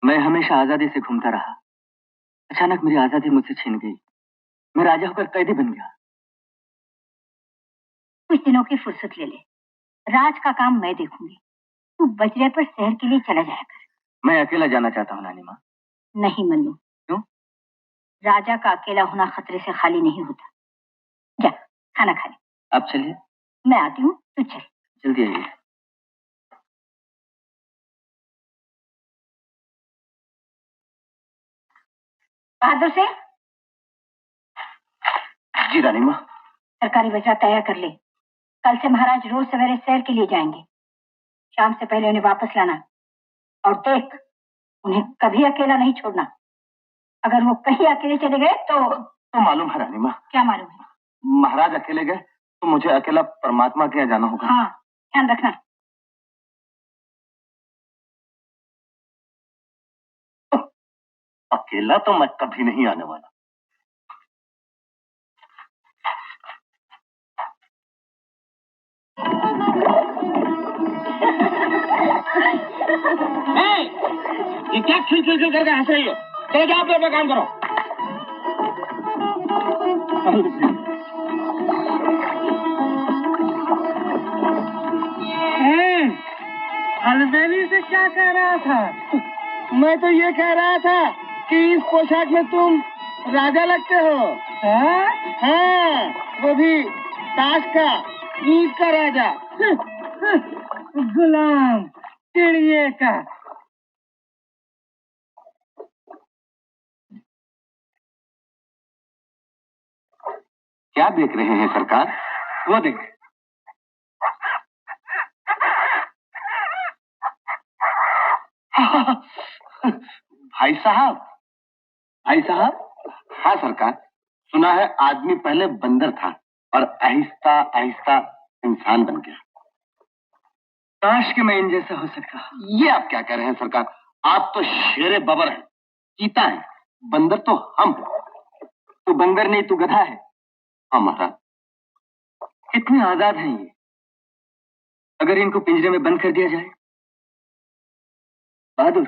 मैं हमेशा आजादी से घूमता रहा। अचानक मेरी आजादी मुझसे छीन गई। मैं राजा होकर कैदी बन गया। कुछ दिनों की फुर्सत ले ले, राज का काम मैं देखूंगी। तू बजरे पर शहर के लिए चला जाया कर। मैं अकेला जाना चाहता हूँ नानी माँ। नहीं मन्नू। क्यों? राजा का अकेला होना खतरे से खाली नहीं होता। जा खाना खा ले। आप चलिए। मैं आती हूँ, तू चल। जल्दी आइए। बहादुर सिंह, जी रानी माँ। सरकारी वजह तैयार कर ले। कल से महाराज रोज सवेरे सैर के लिए जाएंगे। शाम से पहले उन्हें वापस लाना। और देख, उन्हें कभी अकेला नहीं छोड़ना। अगर वो कहीं अकेले चले गए तो मालूम है रानी माँ। क्या मालूम है? महाराज अकेले गए तो मुझे अकेला परमात्मा के यहाँ जाना होगा। हाँ, ध्यान रखना। अकेला तो मैं कभी नहीं आने वाला। ये क्या खिल करके हंस रही हो? चलो जाओ अपना काम करो। अलबेली से क्या कह रहा था? मैं तो ये कह रहा था कि इस पोशाक में तुम राजा लगते हो। हाँ, वो भी ताश का, ईंट का राजा। गुलाम चिड़िए का। क्या देख रहे हैं सरकार? वो देख। भाई साहब। भाई साहब। हाँ सरकार, सुना है आदमी पहले बंदर था और आहिस्ता आहिस्ता इंसान बन गया। काश कि मैं इन जैसा हो सकता। ये आप क्या कह रहे हैं सरकार? आप तो शेरे बबर हैं, चीता है, बंदर तो हम। तू बंदर नहीं, तू गधा है। हाँ महाराज, कितने आजाद हैं ये। अगर इनको पिंजरे में बंद कर दिया जाए। बहादुर,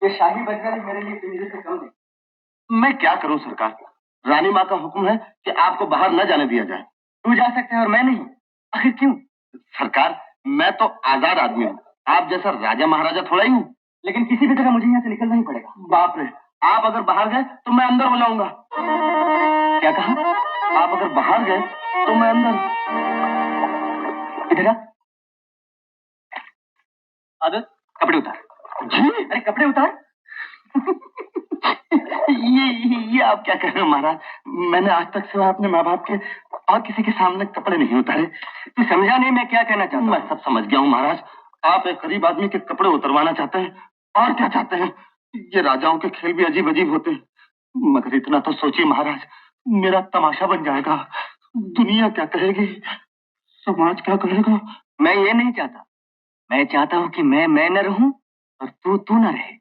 ये शाही बजरा मेरे लिए पिंजरे से कम नहीं। मैं क्या करूं सरकार? रानी माँ का हुक्म है कि आपको बाहर न जाने दिया जाए। तू जा सकते हैं और मैं नहीं। आखिर क्यों? सरकार, मैं तो आजाद आदमी हूँ, आप जैसा राजा महाराजा थोड़ा ही हूँ। लेकिन किसी भी तरह मुझे यहाँ से निकलना ही पड़ेगा। बाप रे, आप अगर बाहर गए तो मैं अंदर हो जाऊंगा। क्या कहा? आप अगर बाहर गए तो मैं अंदर। इधर आ। आदत, कपड़े उतार। जी? अरे कपड़े उतार। ये आप क्या कह रहे हो महाराज? मैंने आज तक सिवा अपने माँ बाप के और किसी के सामने कपड़े नहीं उतारे। तू समझा नहीं मैं क्या कहना चाहता हूँ? मैं सब समझ गया हूँ महाराज। आप एक गरीब आदमी के कपड़े उतरवाना चाहते हैं, और क्या चाहते हैं? ये राजाओं के खेल भी अजीब अजीब होते हैं। मगर इतना तो सोचिए महाराज, मेरा तमाशा बन जाएगा। दुनिया क्या कहेगी, समाज क्या कहेगा? मैं ये नहीं चाहता। मैं चाहता हूँ कि मैं न रहूं और तू न रहे।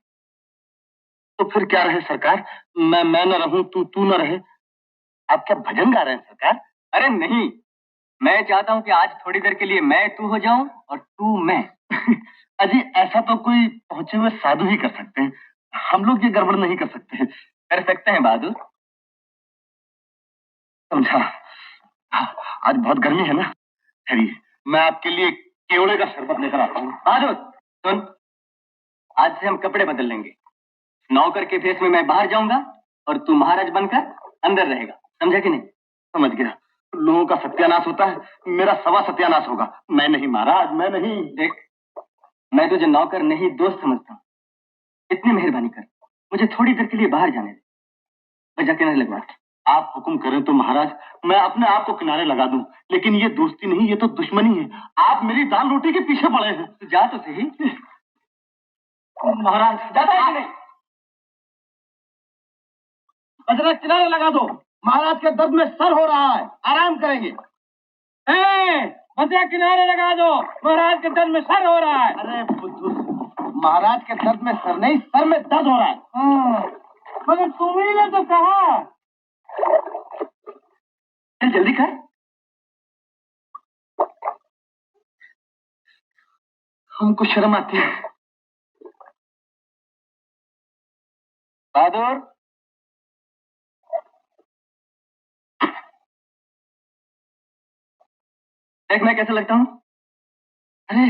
तो फिर क्या रहे सरकार? मैं न रहूं, तू न रहे। आप क्या भजन गा रहे हैं सरकार? अरे नहीं, मैं चाहता हूं कि आज थोड़ी देर के लिए मैं तू हो जाऊं और तू मैं। अजी, ऐसा तो कोई पहुंचे हुए साधु ही कर सकते हैं। हम लोग ये गड़बड़ नहीं कर सकते। कर सकते हैं बहादुर। समझा। आज बहुत गर्मी है ना। ठहरिए, मैं आपके लिए केवड़े का शरबत लेकर आता हूँ। बहादुर सुन, आज से हम कपड़े बदल लेंगे। नौकर के भेष में मैं बाहर जाऊंगा और तू महाराज बनकर अंदर रहेगा। समझा कि नहीं? समझ गया। लोगों का सत्यानाश होता है, मेरा सवा सत्यानाश होगा। मैं नहीं महाराज, मैं नहीं। देख, मैं तुझे नौकर नहीं दोस्त समझता हूँ। इतनी मेहरबानी कर, मुझे थोड़ी देर के लिए बाहर जाने दे। मैं जाके नहीं लगवा। आप हुक्म करें तो महाराज मैं अपने आप को किनारे लगा दूं, लेकिन ये दोस्ती नहीं, ये तो दुश्मनी है। आप मेरी दाल रोटी के पीछे पड़े हैं। तो जा तो सही। महाराज जाता है कि नहीं? अजरा किनारे लगा दो, महाराज के दर्द में सर हो रहा है, आराम करेंगे। बजरा किनारे लगा दो, महाराज के दर्द में सर हो रहा है। अरे बुद्धू, महाराज के दर्द में सर नहीं, सर में दर्द हो रहा है। मगर तुम्ही ने तो कहा। चल जल्दी कर। हमको शर्म आती है। बहादुर, देख मैं कैसा लगता हूँ? अरे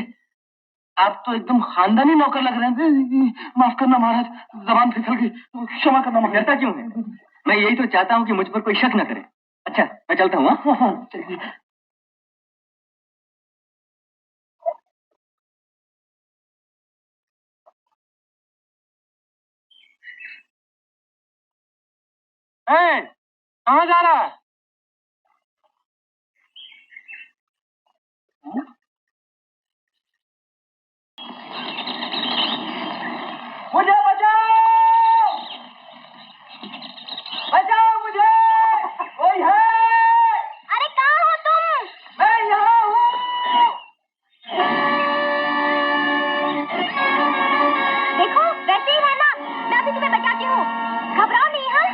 आप तो एकदम खानदानी नौकर लग रहे हैं। माफ करना महाराज, जबान फिसल गई, क्षमा करना महाराज। डरता क्यों है? मैं यही तो चाहता हूँ कि मुझ पर कोई शक न करे। अच्छा मैं चलता हूँ। हाँ चलिए। कहाँ जा रहा है? मुझे बचाओ, बचाओ मुझे, कोई है? अरे कहाँ हो तुम? मैं यहाँ हूँ। देखो वैसे ही रहना, मैं अभी तुम्हें बचाती हूँ, घबराओ नहीं। हाँ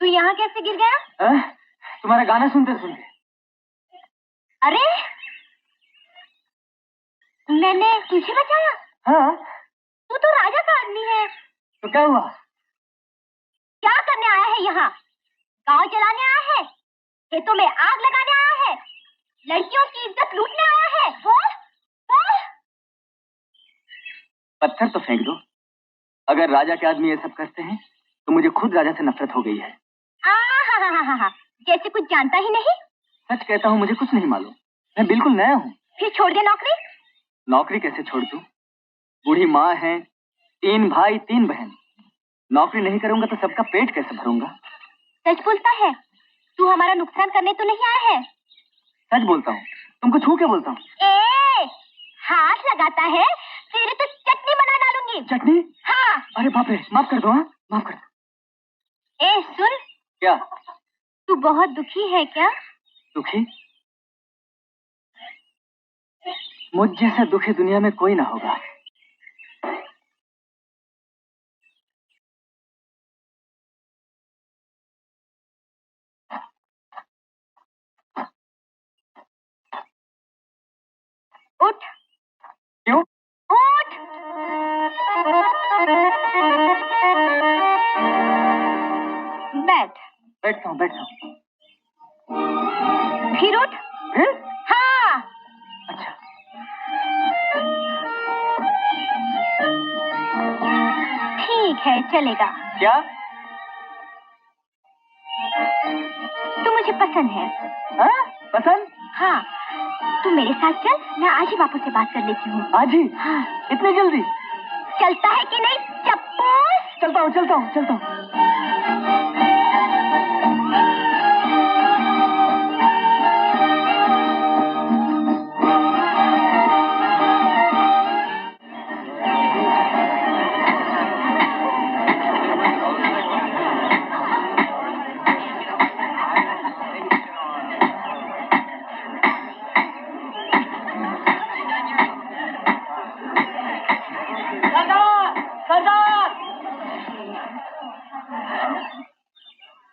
तू यहाँ कैसे गिर गया? तुम्हारा गाना सुनते सुनते। अरे मैंने तुझे बचाया? हाँ। तू तो राजा का आदमी है। तो क्या हुआ? क्या करने आया है यहाँ? गांव जलाने आया है? खेतों में आग लगाने आया है? लड़कियों की इज्जत लूटने आया है? बोल बोल। पत्थर तो फेंक दो। अगर राजा के आदमी ये सब करते हैं तो मुझे खुद राजा से नफरत हो गई है। जैसे कुछ जानता ही नहीं। सच कहता हूँ, मुझे कुछ नहीं मालूम, मैं बिल्कुल नया हूँ। फिर छोड़ दे नौकरी। नौकरी कैसे छोड़ दूं? बूढ़ी माँ है, 3 भाई 3 बहन। नौकरी नहीं करूंगा तो सबका पेट कैसे भरूंगा? सच बोलता है? तू हमारा नुकसान करने तो नहीं आया है? सच बोलता हूँ, तुमको छू के बोलता हूँ। हाथ लगाता है तेरे तो चटनी बना डालूंगी। चटनी? हाँ। अरे बाप रे, माफ कर दो। हाँ, माफ कर दो। सुन। क्या? तू बहुत दुखी है क्या? दुखी? मुझ जैसा दुखी दुनिया में कोई ना होगा। उठ। क्यों? उठ। बैठ। बैठता हूँ, बैठता हूँ। फिर उठ। फिर? हाँ। अच्छा। ठीक है, चलेगा। क्या? तू मुझे पसंद है। हाँ? पसंद? हाँ। तू मेरे साथ चल, मैं आज ही बापू से बात कर लेती हूँ। आज ही? हाँ। इतनी जल्दी? चलता है कि नहीं चप्पूस? चलता हूँ, चलता हूँ, चलता हूँ।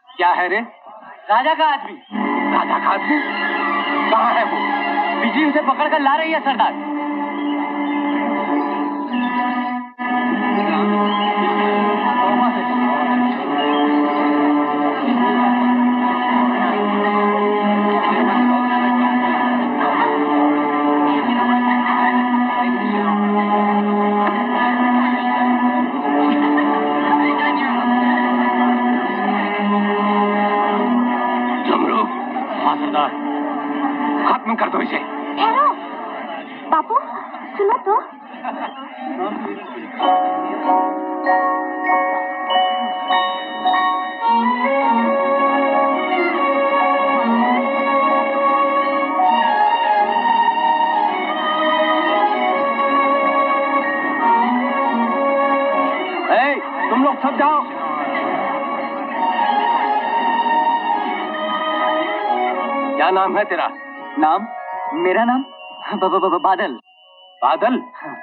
क्या है रे? राजा का आदमी। राजा का आदमी? कहाँ है वो? बिजली उसे पकड़ कर ला रही है सरदार। खत्म कर दो इसे। ठहरो बापू, सुनो तो। लोग सब जाओ। क्या नाम है तेरा? नाम? मेरा नाम बादल। बादल? हाँ।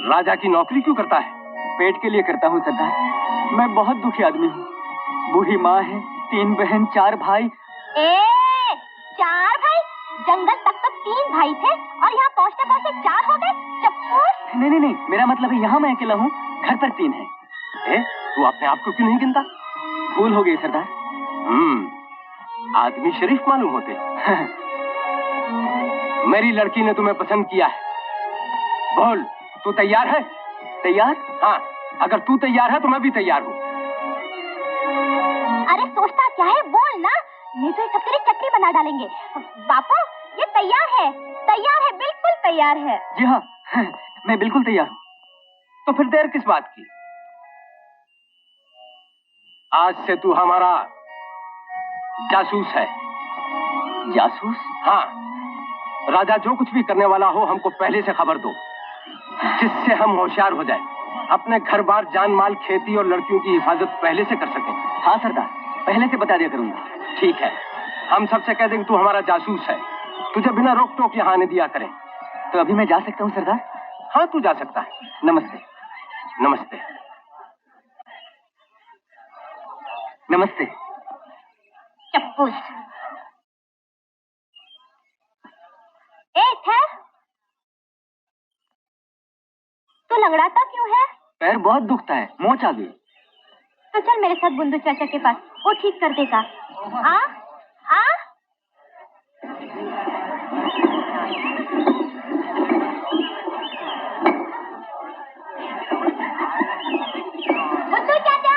राजा की नौकरी क्यों करता है? पेट के लिए करता हूँ सरदार। मैं बहुत दुखी आदमी हूँ। बूढ़ी माँ है, 3 बहन, 4 भाई। 4 भाई? जंगल तक तो 3 भाई थे और यहाँ पहुँचते पहुँचते 4 हो गए। चप्पू। नहीं, मेरा मतलब है यहाँ मैं अकेला हूँ, घर पर 3 है। तू अपने आप को क्यों नहीं गिनता? भूल हो गई सरदार। आदमी शरीफ मालूम होते। मेरी लड़की ने तुम्हें पसंद किया है। बोल, तू तैयार है? तैयार? हाँ, अगर तू तैयार है तो मैं भी तैयार हूँ। अरे सोचता क्या है, बोल ना, नहीं तो ये सब तेरी चटनी बना डालेंगे। बापू, ये तैयार है, बिल्कुल तैयार है। जी हाँ, मैं बिल्कुल तैयार हूँ। तो फिर देर किस बात की? आज से तू हमारा जासूस है। जासूस? हाँ, राजा जो कुछ भी करने वाला हो हमको पहले से खबर दो, जिससे हम होशियार हो जाए, अपने घर बार, जान माल, खेती और लड़कियों की हिफाजत पहले से कर सकें। हाँ सरदार, पहले से बता दिया करूंगा। ठीक है, हम सबसे कह देंगे तू हमारा जासूस है, तुझे बिना रोक टोक यहाँ आने दिया करें। तो अभी मैं जा सकता हूँ सरदार? हाँ, तू जा सकता है। नमस्ते। नमस्ते। नमस्ते। चप्पूस। ठहर, तू लंगड़ाता क्यों है? पैर बहुत दुखता है, मोच आ गई। तो चल मेरे साथ बुंदू चाचा के पास, वो ठीक कर देगा। आ? बुंदू चाचा!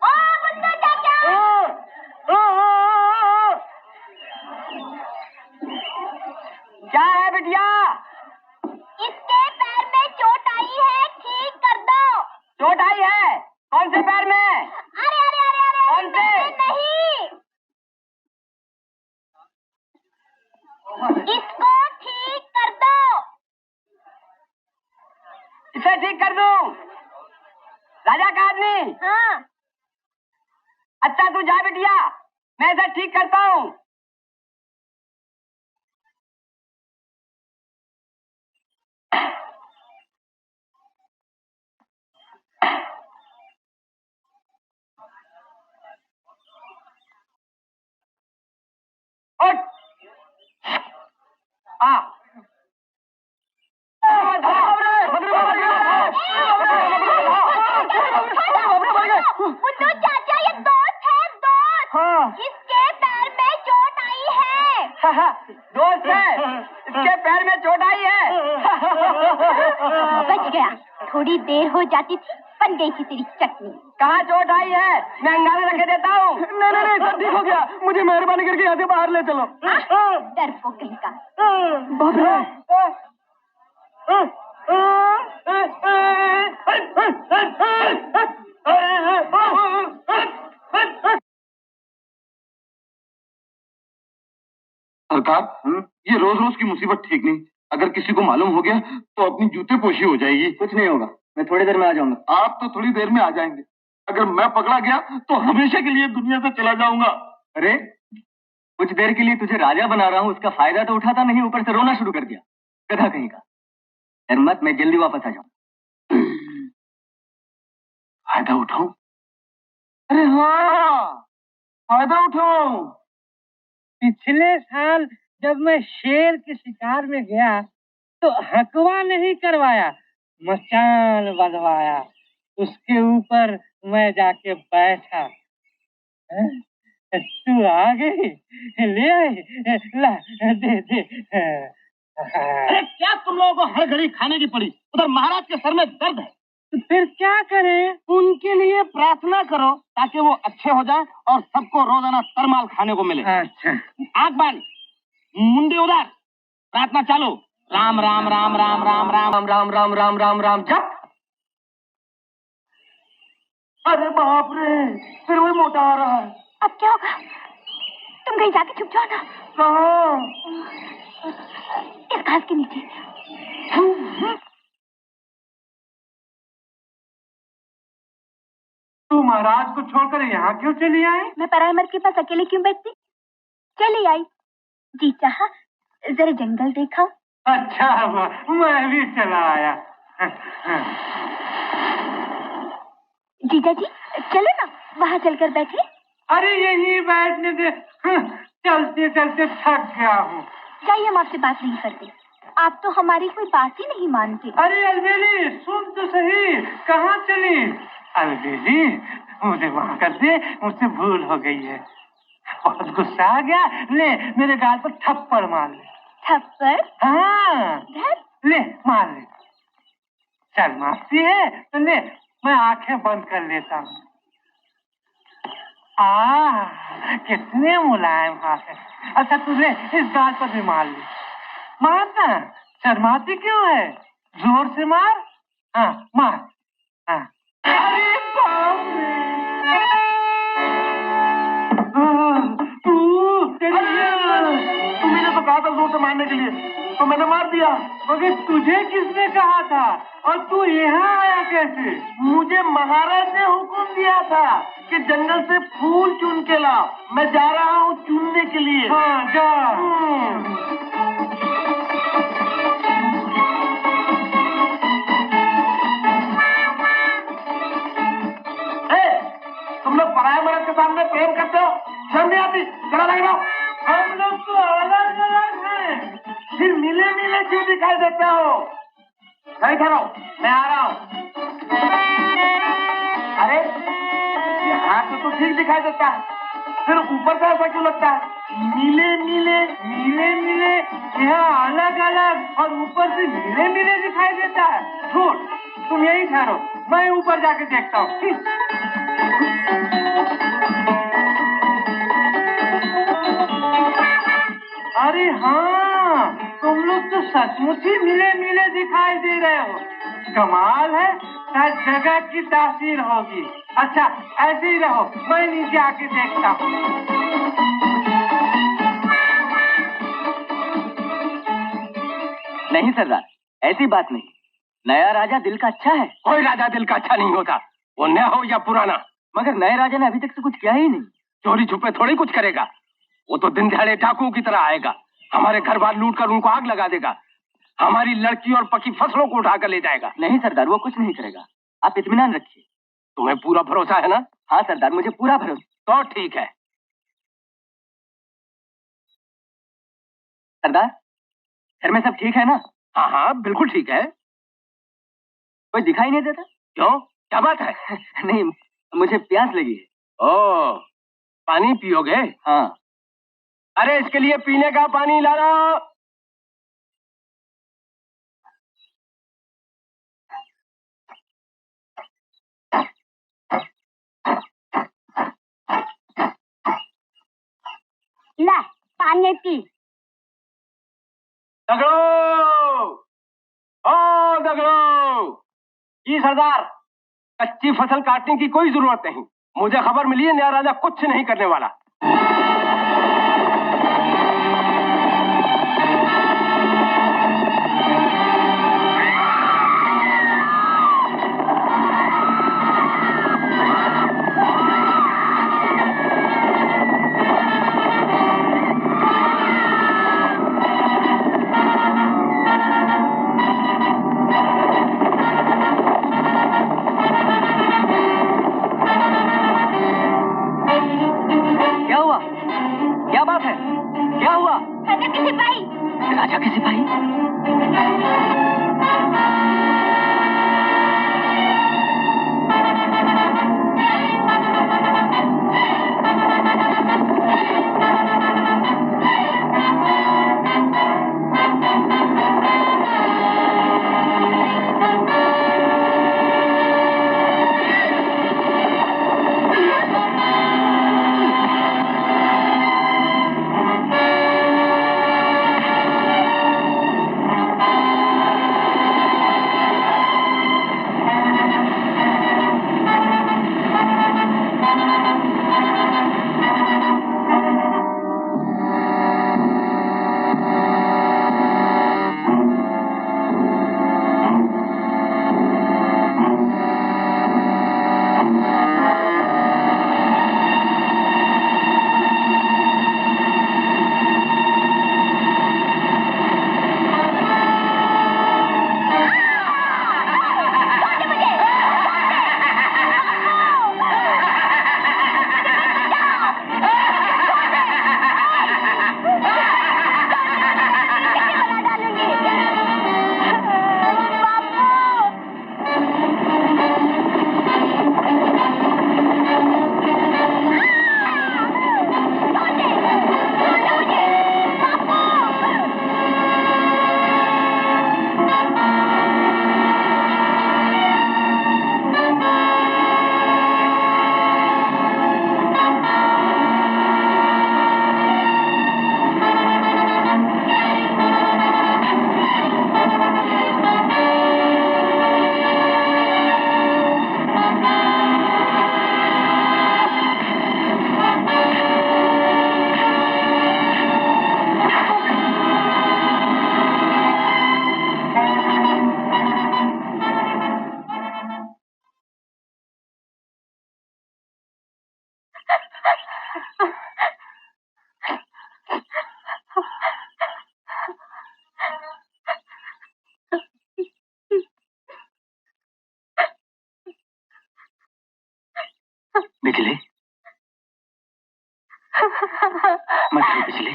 ओ बुंदू चाचा! क्या है बिटिया? इसके पैर में चोट आई है, ठीक कर दो। चोट आई है? कौन से पैर में? अरे कौन से? नहीं, इसको ठीक कर दो। इसे ठीक कर दूं? राजा का आदमी? हाँ। अच्छा तू जा बिटिया, मैं इसे ठीक करता हूँ। बुंदू चाचा, ये दोस्त है, दोस्त। हाँ। इसके पैर में चोट आई है। दोस्त है, इसके पैर में चोट आई है। बच गया, थोड़ी देर हो जाती थी, बन गई थी तेरी चटनी। कहाँ चोट आई है? मैं अंगारे रख के देता हूँ। नहीं, सब ठीक हो गया। मुझे मेहरबानी करके यहाँ से बाहर ले चलो। डरपोक कहीं का। सरकार, ये रोज रोज की मुसीबत ठीक नहीं। अगर किसी को मालूम हो गया तो अपनी जूते पोशी हो जाएगी। कुछ नहीं होगा, मैं थोड़ी देर में आ जाऊंगा। आप तो थोड़ी देर में आ जाएंगे, अगर मैं पकड़ा गया तो हमेशा के लिए दुनिया से चला जाऊंगा। अरे कुछ देर के लिए तुझे राजा बना रहा हूँ, उसका फायदा तो उठाता नहीं, ऊपर से रोना शुरू कर दिया। गधा कहीं का। डर मत, मैं जल्दी वापस आ जाऊँ। फायदा उठाऊं? अरे हाँ, फायदा उठाऊं। पिछले साल जब मैं शेर के शिकार में गया तो हकवा नहीं करवाया, मचान बजवाया, उसके ऊपर मैं जाके बैठा। तू आ गई, ले आई, ला दे। अरे क्या तुम लोगों को हर घड़ी खाने की पड़ी? उधर महाराज के सर में दर्द है। तो फिर क्या करें? उनके लिए प्रार्थना करो ताकि वो अच्छे हो जाएं और सबको रोजाना तरमाल खाने को मिले। अच्छा, आंख बंद, मुंडे उधर, प्रार्थना चालू। राम राम राम राम राम राम राम राम राम राम राम राम जप। अरे बाप रे, फिर वही मोटा आ रहा है। अब क्या होगा? तुम कहीं जाके छुप जाओ ना। कहाँ? इस घास के नीचे। महाराज को छोड़कर यहाँ क्यों चली आई? मैं पराई मर्द के पास अकेले क्यों बैठती? चली आई। जी चाहा जरा जंगल देखा। अच्छा मैं भी चला आया। जीजा जी चलो ना, वहाँ चलकर बैठे। अरे यहीं बैठने दे, चलते चलते थक गया हूँ। जाइए, हम आपसे बात नहीं करते, आप तो हमारी कोई बात ही नहीं मानते। अरे अलबेली सुन तो सही, कहाँ चली? अलबेली मुझे माफ कर दे, मुझसे भूल हो गई है। बहुत गुस्सा आ गया, ले मेरे गाल पर थप्पड़ मार ले। थप्पड़? हाँ ले मार ले। चल मारती है तो ले, मैं आंखें बंद कर लेता हूँ। कितने मुलायम हाथ है। अच्छा तू ले, इस गाल पर भी मार ले। मारना, शर्माती क्यों है? जोर से मार। हाँ मार। हाँ। अरे बाप रे, तू मैंने तो कहा था जोर से मारने के लिए, तो मैंने मार दिया। मगर तुझे किसने कहा था और तू यहाँ आया कैसे? मुझे महाराज ने हुक्म दिया था कि जंगल से फूल चुन के लाओ, मैं जा रहा हूँ चुनने के लिए। हाँ जा। तुम लोग पराये मर्द के सामने प्रेम करते हो, शर्म नहीं आती? जरा लग रहा, हम लोग तो अलग अलग हैं, फिर मिले मिले क्यों दिखाई देते हो? नहीं ठहरो, मैं आ रहा हूँ। अरे यहाँ तो ठीक दिखाई देता है, फिर ऊपर से ऐसा क्यों लगता है? मिले मिले मिले मिले, यहाँ अलग अलग और ऊपर से मिले मिले दिखाई देता है। झूठ, तुम यही ठहरो, मैं ऊपर जाके देखता हूँ। अरे हाँ, तुम लोग तो सचमुच ही मिले मिले दिखाई दे रहे हो। कमाल है, शायद जगह की तासीर होगी। अच्छा ऐसे ही रहो, मैं नीचे आके देखता हूँ। नहीं सरदार, ऐसी बात नहीं। नया राजा दिल का अच्छा है। कोई राजा दिल का अच्छा नहीं होता, वो नया हो या पुराना। मगर नए राजा ने अभी तक से कुछ किया ही नहीं। चोरी छुपे थोड़ी कुछ करेगा, वो तो दिन दिहाड़े डाकुओं की तरह आएगा, हमारे घर बार लूट कर उनको आग लगा देगा, हमारी लड़की और पकी फसलों को उठाकर ले जाएगा। नहीं सरदार, वो कुछ नहीं करेगा, आप इत्मीनान रखिए। तुम्हें पूरा भरोसा है ना? हाँ सरदार, मुझे पूरा भरोसा। तो ठीक है। सरदार, घर में सब ठीक है ना? हाँ हाँ बिल्कुल ठीक है। कोई दिखाई नहीं देता? क्यों, क्या बात है? नहीं, मुझे प्यास लगी है। ओह, पानी पियोगे? हाँ। अरे इसके लिए पीने का पानी लाना। ला पानी पी। दगड़ो, ओ दगड़ो। जी सरदार, कच्ची फसल काटने की कोई जरूरत नहीं, मुझे खबर मिली है नया राजा कुछ नहीं करने वाला। क्या बात है? क्या हुआ? राजा के सिपाही। राजा के सिपाही? मत रो बिजली,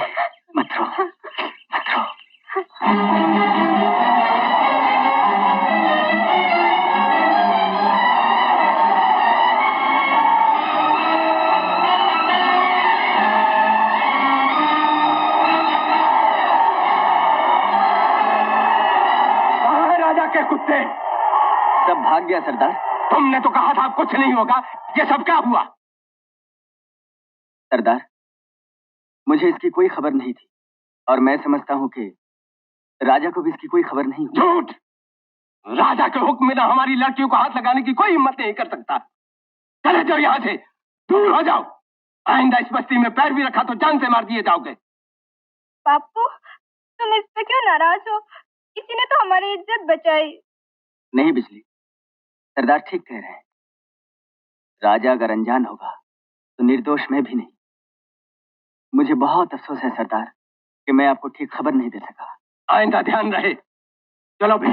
मत रो, मत रो। कहाँ है राजा के कुत्ते? सब भाग गया सरदार। तुमने तो कहा था कुछ नहीं होगा, ये सब क्या हुआ? सरदार, मुझे इसकी कोई खबर नहीं थी और मैं समझता हूँ कि राजा को भी इसकी कोई खबर नहीं हुई। झूठ! राजा के हुक्म में हमारी लड़कियों को हाथ लगाने की कोई हिम्मत नहीं कर सकता। चले जाओ यहाँ से, दूर हो जाओ। आइंदा इस बस्ती में पैर भी रखा तो जान से मार दिए जाओगे। बापू, तुम इस पे क्यों नाराज हो? किसी ने तो हमारी इज्जत बचाई। नहीं बिजली, सरदार ठीक कह रहे हैं। राजा अगर अनजान होगा तो निर्दोष मैं भी नहीं। मुझे बहुत अफसोस है सरदार कि मैं आपको ठीक खबर नहीं दे सका। आइंदा ध्यान रहे। चलो भी।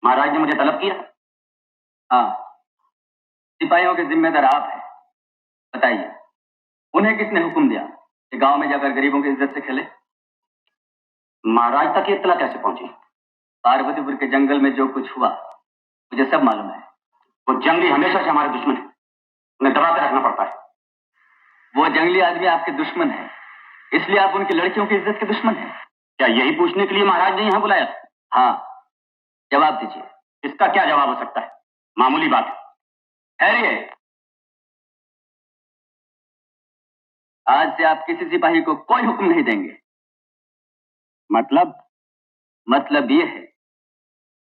महाराज ने मुझे तलब किया? हाँ, सिपाहियों के जिम्मेदार आप हैं। बताइए, उन्हें किसने हुक्म दिया कि गांव में जाकर गरीबों की इज्जत से खेले? महाराज तक ये इत्तला कैसे पहुंची? पार्वतीपुर के जंगल में जो कुछ हुआ मुझे सब मालूम है। वो जंगली हमेशा से हमारे दुश्मन है, उन्हें दबा कर रखना पड़ता है। वो जंगली आदमी आपके दुश्मन है, इसलिए आप उनकी लड़कियों की इज्जत के दुश्मन हैं। क्या यही पूछने के लिए महाराज ने यहाँ बुलाया? हाँ, जवाब दीजिए। इसका क्या जवाब हो सकता है? मामूली बात है। ठहरिए। आज से आप किसी सिपाही को कोई हुक्म नहीं देंगे। मतलब ये है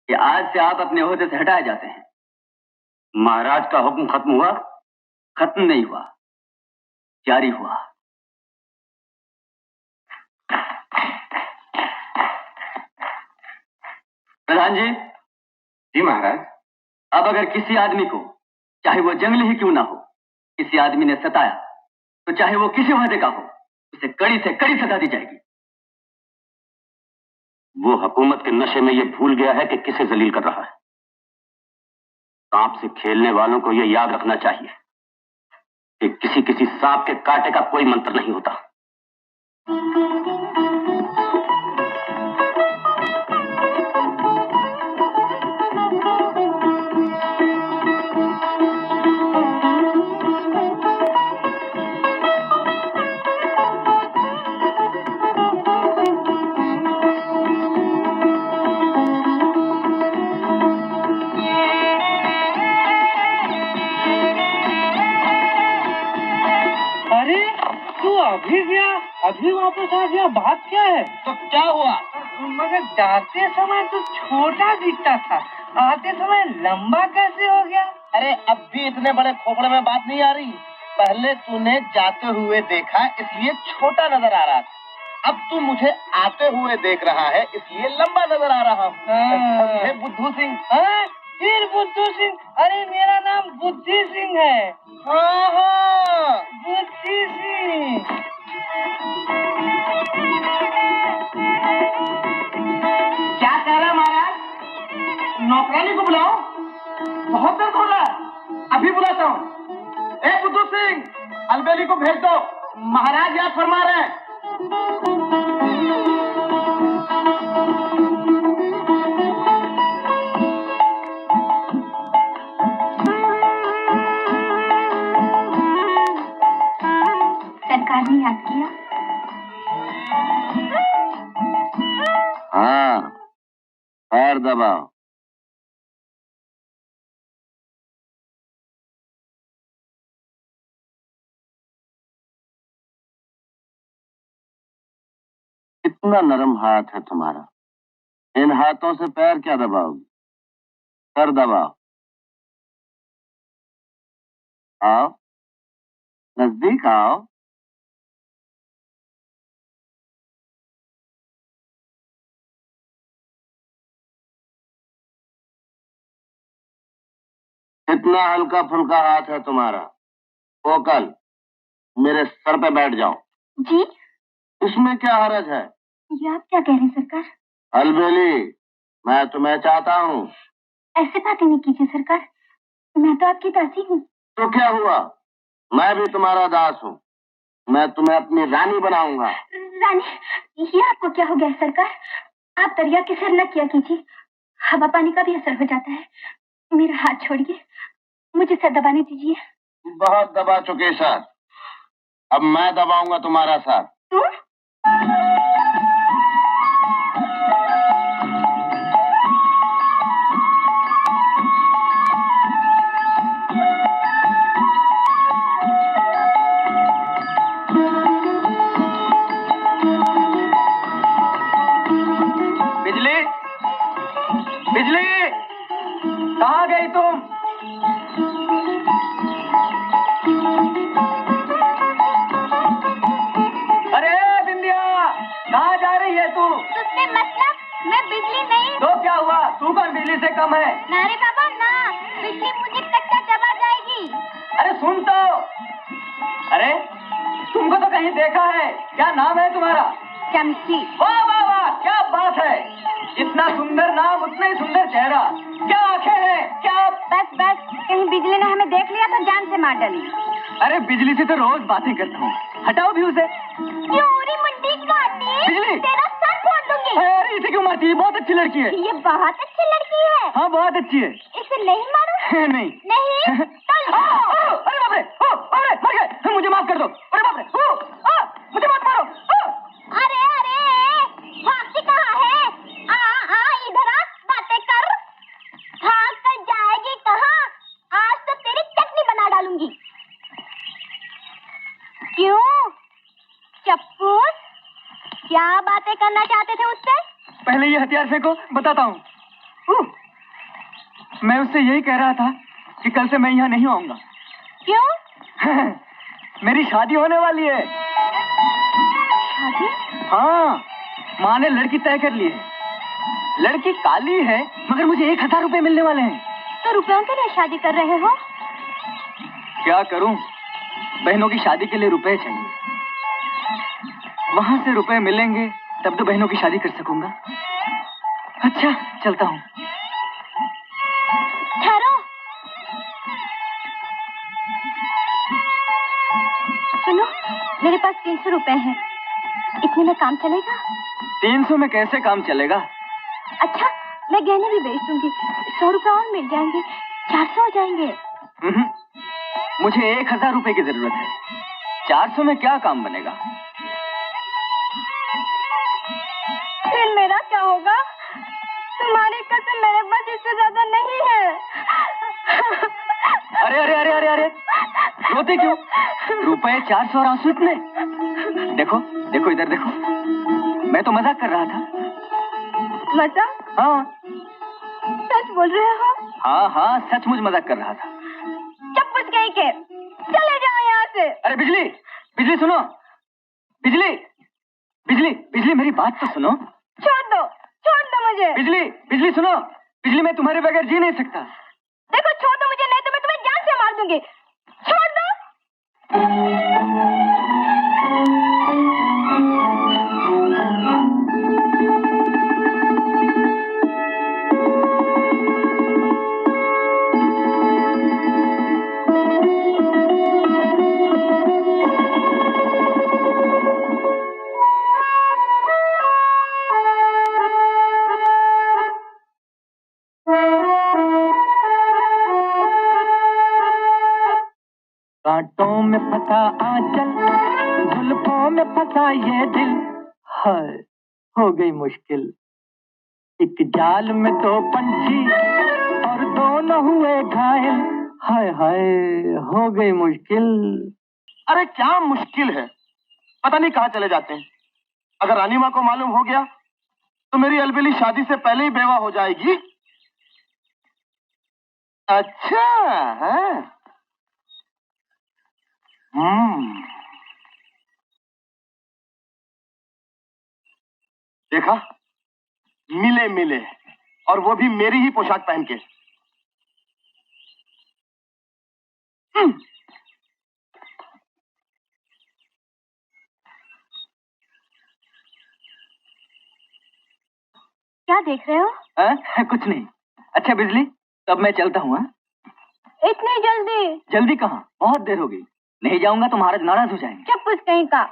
कि आज से आप अपने ओहदे से हटाए जाते हैं। महाराज का हुक्म खत्म हुआ? खत्म नहीं हुआ, जारी हुआ। प्रधान जी। जी महाराज। अब अगर किसी आदमी को, चाहे वो जंगली ही क्यों ना हो, किसी आदमी ने सताया तो चाहे वो किसी ओहदे का हो, उसे कड़ी से कड़ी सजा दी जाएगी। वो हुकूमत के नशे में ये भूल गया है कि किसे जलील कर रहा है। सांप से खेलने वालों को ये याद रखना चाहिए कि किसी किसी सांप के कांटे का कोई मंत्र नहीं होता। अभी गया, अभी वापस आ गया, बात क्या है? तो क्या हुआ? मगर जाते समय तो छोटा दिखता था, आते समय लंबा कैसे हो गया? अरे अब भी इतने बड़े खोपड़े में बात नहीं आ रही। पहले तूने जाते हुए देखा इसलिए छोटा नजर आ रहा था, अब तू मुझे आते हुए देख रहा है इसलिए लंबा नजर आ रहा हूँ। बुद्धू सिंह। फिर बुद्धू सिंह? अरे मेरा नाम बुद्धि सिंह है। हाँ हाँ, बुद्धि सिंह। क्या कह रहा है महाराज? नौकरानी को बुलाओ? बहुत दर्द हो रहा है, अभी बुलाता हूँ। ए बुद्धू सिंह, अलबेली को भेज दो, महाराज याद फरमा रहे हैं। सरकार ने याद किया? हाँ, पैर दबाओ। कितना नरम हाथ है तुम्हारा, इन हाथों से पैर क्या दबाओगे? सर दबाओ। आओ, नजदीक आओ। इतना हल्का फुल्का हाथ है तुम्हारा। ओ कल मेरे सर पे बैठ जाओ। जी? इसमें क्या हरज है? ये आप क्या कह रहे हैं सरकार? अलबेली, मैं तुम्हें चाहता हूँ। ऐसे बातें नहीं कीजिए सरकार, मैं तो आपकी दासी हूँ। तो क्या हुआ, मैं भी तुम्हारा दास हूँ। मैं तुम्हें अपनी रानी बनाऊंगा। रानी? ये आपको क्या हो गया है सरकार? आप दरिया के सिर न किया कीजिए, हवा पानी का भी असर हो जाता है। मेरा हाथ छोड़िए, मुझे सर दबाने दीजिए। बहुत दबा चुके सर, अब मैं दबाऊंगा तुम्हारा सर। तुम? बिजली, बिजली, कहाँ गई तुम? अरे बिंदिया, कहाँ जा रही है तू? उससे मतलब मैं बिजली नहीं। तो क्या हुआ, तू कौन बिजली से कम है? ना रे बाबा ना, बिजली मुझे कच्चा चबा जाएगी। अरे सुन तो। अरे तुमको तो कहीं देखा है, क्या नाम है तुम्हारा? चमची। वाह वाह वाह, क्या बात है, इतना सुंदर नाम, उतना ही सुंदर चेहरा, क्या आंखें हैं, क्या? बस बस, कहीं बिजली ने हमें देख लिया तो जान से मार डाली। अरे बिजली से तो रोज बातें करता हूँ, हटाओ भी उसे। चोरी मुंडी काटी, बिजली! तेरा सर फोड़ दूंगी। अरे इसे क्यों मारती है, बहुत अच्छी लड़की है। ये बहुत अच्छी लड़की है। हाँ बहुत अच्छी है। इसे नहीं मारो? नहीं। नहीं? तो अरे बाप रे, अरे मर गए, मुझे माफ कर दो। अरे बाप रे, मुझे मत मारो। अरे अरे, भागती कहाँ है? इधर आ, बातें कर। भाग कर जाएगी कहाँ? आज तो तेरी चटनी बना डालूंगी। क्यों चप्पूस, क्या बातें करना चाहते थे उससे? पहले ये हथियार फेंको, बताता हूँ। मैं उससे यही कह रहा था कि कल से मैं यहाँ नहीं आऊंगा। क्यों? मेरी शादी होने वाली है। शादी? हाँ, माँ ने लड़की तय कर ली है। लड़की काली है, मगर मुझे 1000 रुपए मिलने वाले हैं। तो रुपयों के लिए शादी कर रहे हो? क्या करूं, बहनों की शादी के लिए रुपए चाहिए। वहां से रुपए मिलेंगे तब तो बहनों की शादी कर सकूंगा। अच्छा चलता हूँ। ठहरो, सुनो, मेरे पास 300 रुपए हैं, इतने में काम चलेगा? 300 में कैसे काम चलेगा? अच्छा, मैं गहने भी बेच दूंगी, 100 रुपए और मिल जाएंगे, 400 हो जाएंगे। मुझे 1000 रुपए की जरूरत है, 400 में क्या काम बनेगा? फिर मेरा क्या होगा? तुम्हारी कसम, मेरे पास इससे ज्यादा नहीं है। अरे अरे अरे अरे अरे, रोते क्यों? रुपए 400 और आंसू इतने? देखो देखो, इधर देखो, मैं तो मजाक कर रहा था। मजाक? हाँ। सच बोल रहे हो? हाँ हाँ, सचमुच मजाक कर रहा था। चप्पू गई के, चले जाओ यहाँ से। अरे बिजली, बिजली सुनो, बिजली, बिजली, बिजली मेरी बात तो सुनो। छोड़ दो मुझे। बिजली, बिजली सुनो, बिजली मैं तुम्हारे बगैर जी नहीं सकता। देखो, छोड़ दो मुझे, नहीं तो मैं तुम्हें जान से मार दूंगी। छोड़ दो। कांटों में फंसा आंचल, जुल्फों में फंसा ये दिल, हाय हो गई मुश्किल। एक जाल में 2 पंछी और दोनों हुए घायल, हाय हाय हो गई मुश्किल। अरे क्या मुश्किल है, पता नहीं कहाँ चले जाते हैं। अगर रानी माँ को मालूम हो गया तो मेरी अलबेली शादी से पहले ही बेवा हो जाएगी। अच्छा है। देखा, मिले मिले, और वो भी मेरी ही पोशाक पहन के। क्या देख रहे हो? कुछ नहीं। अच्छा बिजली, तब मैं चलता हूँ। इतनी जल्दी? जल्दी कहाँ, बहुत देर हो गई। नहीं जाऊंगा तो महाराज नाराज हो जाएंगे। चप्पूस कहीं का।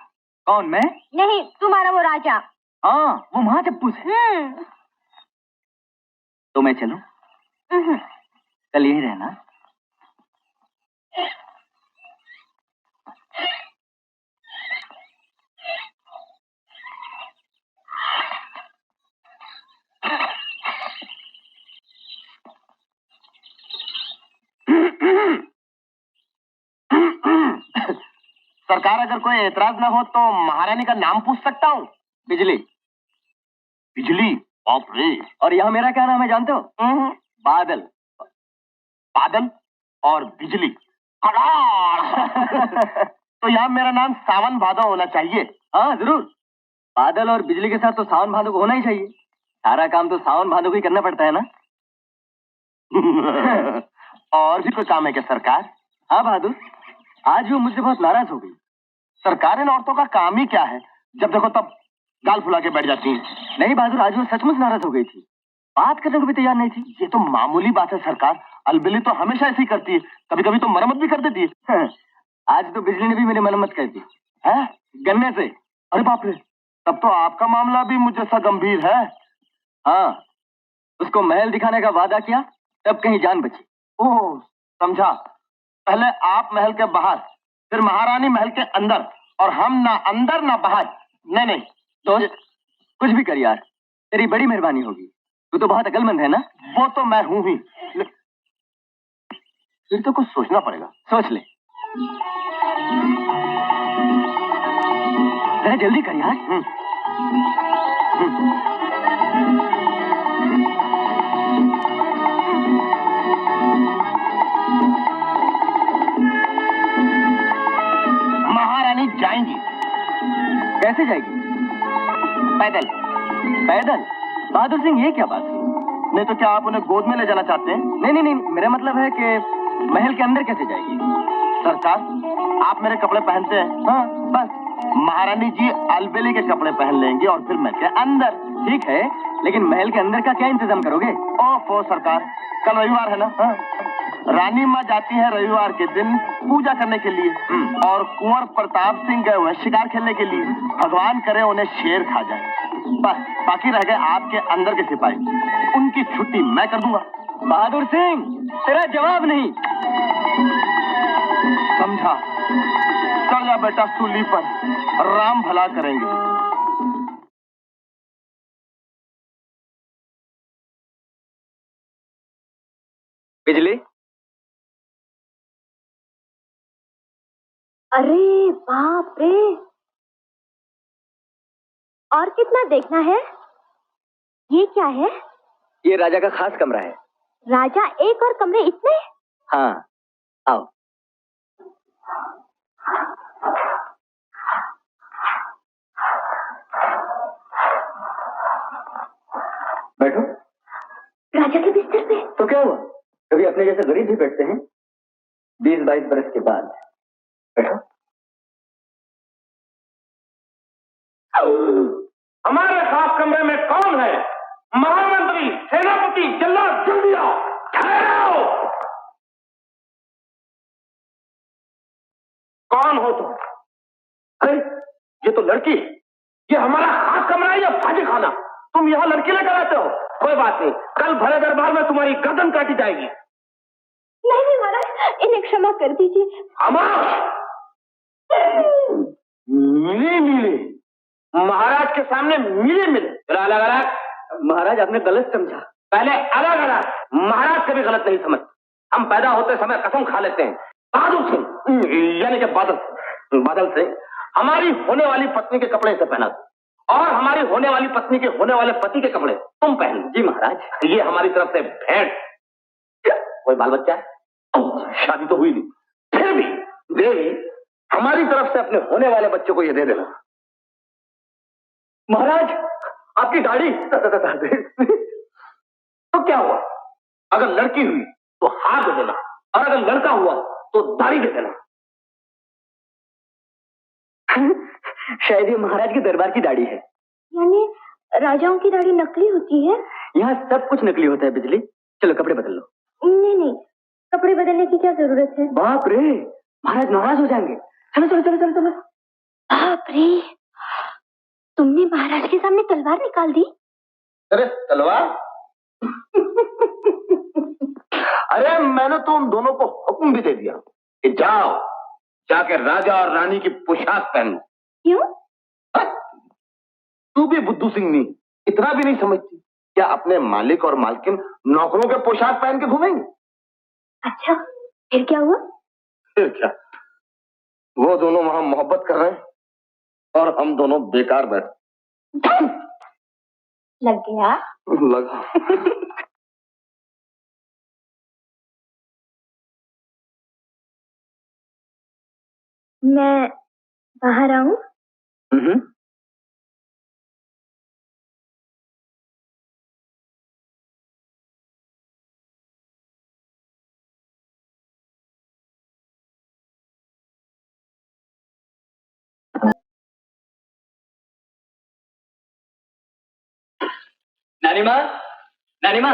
कौन, मैं? नहीं, तुम्हारा वो राजा। हाँ, वो महाचप्पूस है। तो मैं चलूं? कल यही रहना। सरकार, अगर कोई एतराज ना हो तो महारानी का नाम पूछ सकता हूँ? बिजली। बिजली? बाप रे। और यहाँ मेरा क्या नाम है जानते हो? बादल। बादल और बिजली। तो यहाँ मेरा नाम सावन भादो होना चाहिए। हाँ जरूर। बादल और बिजली के साथ तो सावन भादो को होना ही चाहिए। सारा काम तो सावन भादो को ही करना पड़ता है ना। और भी कोई काम है क्या सरकार? हाँ बहादुर, आज वो मुझसे बहुत नाराज हो गई। सरकार, इन औरतों का काम ही क्या है? जब देखो तब गाल फुला के बैठ जाती हैं। नहीं बहादुर, आज वो सचमुच नाराज हो गई थी। बात करने को भी तैयार नहीं थी। ये तो मामूली बात है सरकार। अलबेली तो हमेशा ऐसी करती है, कभी कभी तो मरम्मत भी कर देती है। आज तो बिजली ने भी मेरी मरम्मत कर दी है, गन्ने से। अरे बाप रे, तब तो आपका मामला भी मुझ जैसा गंभीर है। हाँ, उसको महल दिखाने का वादा किया, तब कहीं जान बची। ओह समझा। पहले आप महल के बाहर, फिर महारानी महल के अंदर, और हम ना अंदर ना बाहर। नहीं दोस्त, कुछ भी कर यार, तेरी बड़ी मेहरबानी होगी। तू तो बहुत अकलमंद है ना। वो तो मैं हूं ही, फिर तो कुछ सोचना पड़ेगा। सोच ले। जरा जल्दी कर यार। महारानी जाएंगी। कैसे जाएगी? पैदल। पैदल? बहादुर सिंह, ये क्या बात है? नहीं तो क्या आप उन्हें गोद में ले जाना चाहते हैं? नहीं नहीं नहीं, मेरा मतलब है कि महल के अंदर कैसे जाएगी? सरकार, आप मेरे कपड़े पहनते हैं। हाँ बस महारानी जी अलबेली के कपड़े पहन लेंगी और फिर महल के अंदर। ठीक है, लेकिन महल के अंदर का क्या इंतजाम करोगे? ओफो सरकार, कल रविवार है ना। हाँ। रानी माँ जाती है रविवार के दिन पूजा करने के लिए, और कुंवर प्रताप सिंह गए हुए शिकार खेलने के लिए। भगवान करे उन्हें शेर खा जाए। बस बाकी रह गए आपके अंदर के सिपाही, उनकी छुट्टी मैं कर दूंगा। बहादुर सिंह, तेरा जवाब नहीं। समझा। चढ़ जा बेटा सूली पर, राम भला करेंगे। बिजली। अरे बाप रे, और कितना देखना है? ये क्या है? ये राजा का खास कमरा है। राजा एक और कमरे इतने? हाँ, आओ। बैठो। राजा के बिस्तर पे? तो क्या हुआ, कभी अपने जैसे गरीब भी बैठते हैं 20-22 बरस के बाद। बैठो। हमारे खास कमरे में कौन है? महामंत्री, सेनापति, जल्लाद, जल्दी आओ। ठहरो। कौन हो तुम? अरे ये तो लड़की, ये हमारा खास कमरा है या भाजी खाना? तुम यहाँ लड़की लेकर आते हो? कोई बात नहीं, कल भरे दरबार में तुम्हारी गर्दन काटी जाएगी। नहीं नहीं महाराज, इन्हें क्षमा कर दीजिए। मिली मिली, महाराज के सामने मिले मिले, अलग अलग। महाराज आपने गलत समझा। पहले अलग अलग, महाराज कभी गलत नहीं समझ। हम पैदा होते समय कसम खा लेते हैं। बहादुर सिंह यानी कि बादल सिंह हमारी होने वाली पत्नी के कपड़े से पहना, और हमारी होने वाली पत्नी के होने वाले पति के कपड़े तुम पहन। जी महाराज, ये हमारी तरफ से भेंट। कोई बाल बच्चा है? शादी तो हुई नहीं, फिर भी देवी हमारी तरफ से अपने होने वाले बच्चे को ये दे देना। महाराज आपकी दाढ़ी। तो क्या हुआ? अगर लड़की हुई तो हाथ दे देना, और अगर लड़का हुआ तो दाढ़ी दे देना। शायद ये महाराज के दरबार की दाढ़ी है। यानी राजाओं की दाढ़ी नकली होती है? यहाँ सब कुछ नकली होता है बिजली। चलो कपड़े बदल लो। नहीं नहीं, कपड़े बदलने की क्या जरूरत है? बाप रे, महाराज नाराज हो जाएंगे। चलो चलो चलो चलो चलो। बाप रे, तुमने महाराज के सामने तलवार निकाल दी? अरे तलवार? अरे मैंने तो उन दोनों को हुक्म भी दे दिया कि जाओ जाकर राजा और रानी की पोशाक पहनो। क्यों? तू भी बुद्धू सिंह नहीं, इतना भी नहीं समझती क्या अपने मालिक और मालकिन नौकरों के पोशाक पहन के घूमेंगे? अच्छा, फिर क्या हुआ? फिर क्या, वो दोनों वहां मोहब्बत कर रहे हैं और हम दोनों बेकार बैठे। लग गया? लगा। मैं बाहर आऊं? नानी माँ, नानी माँ।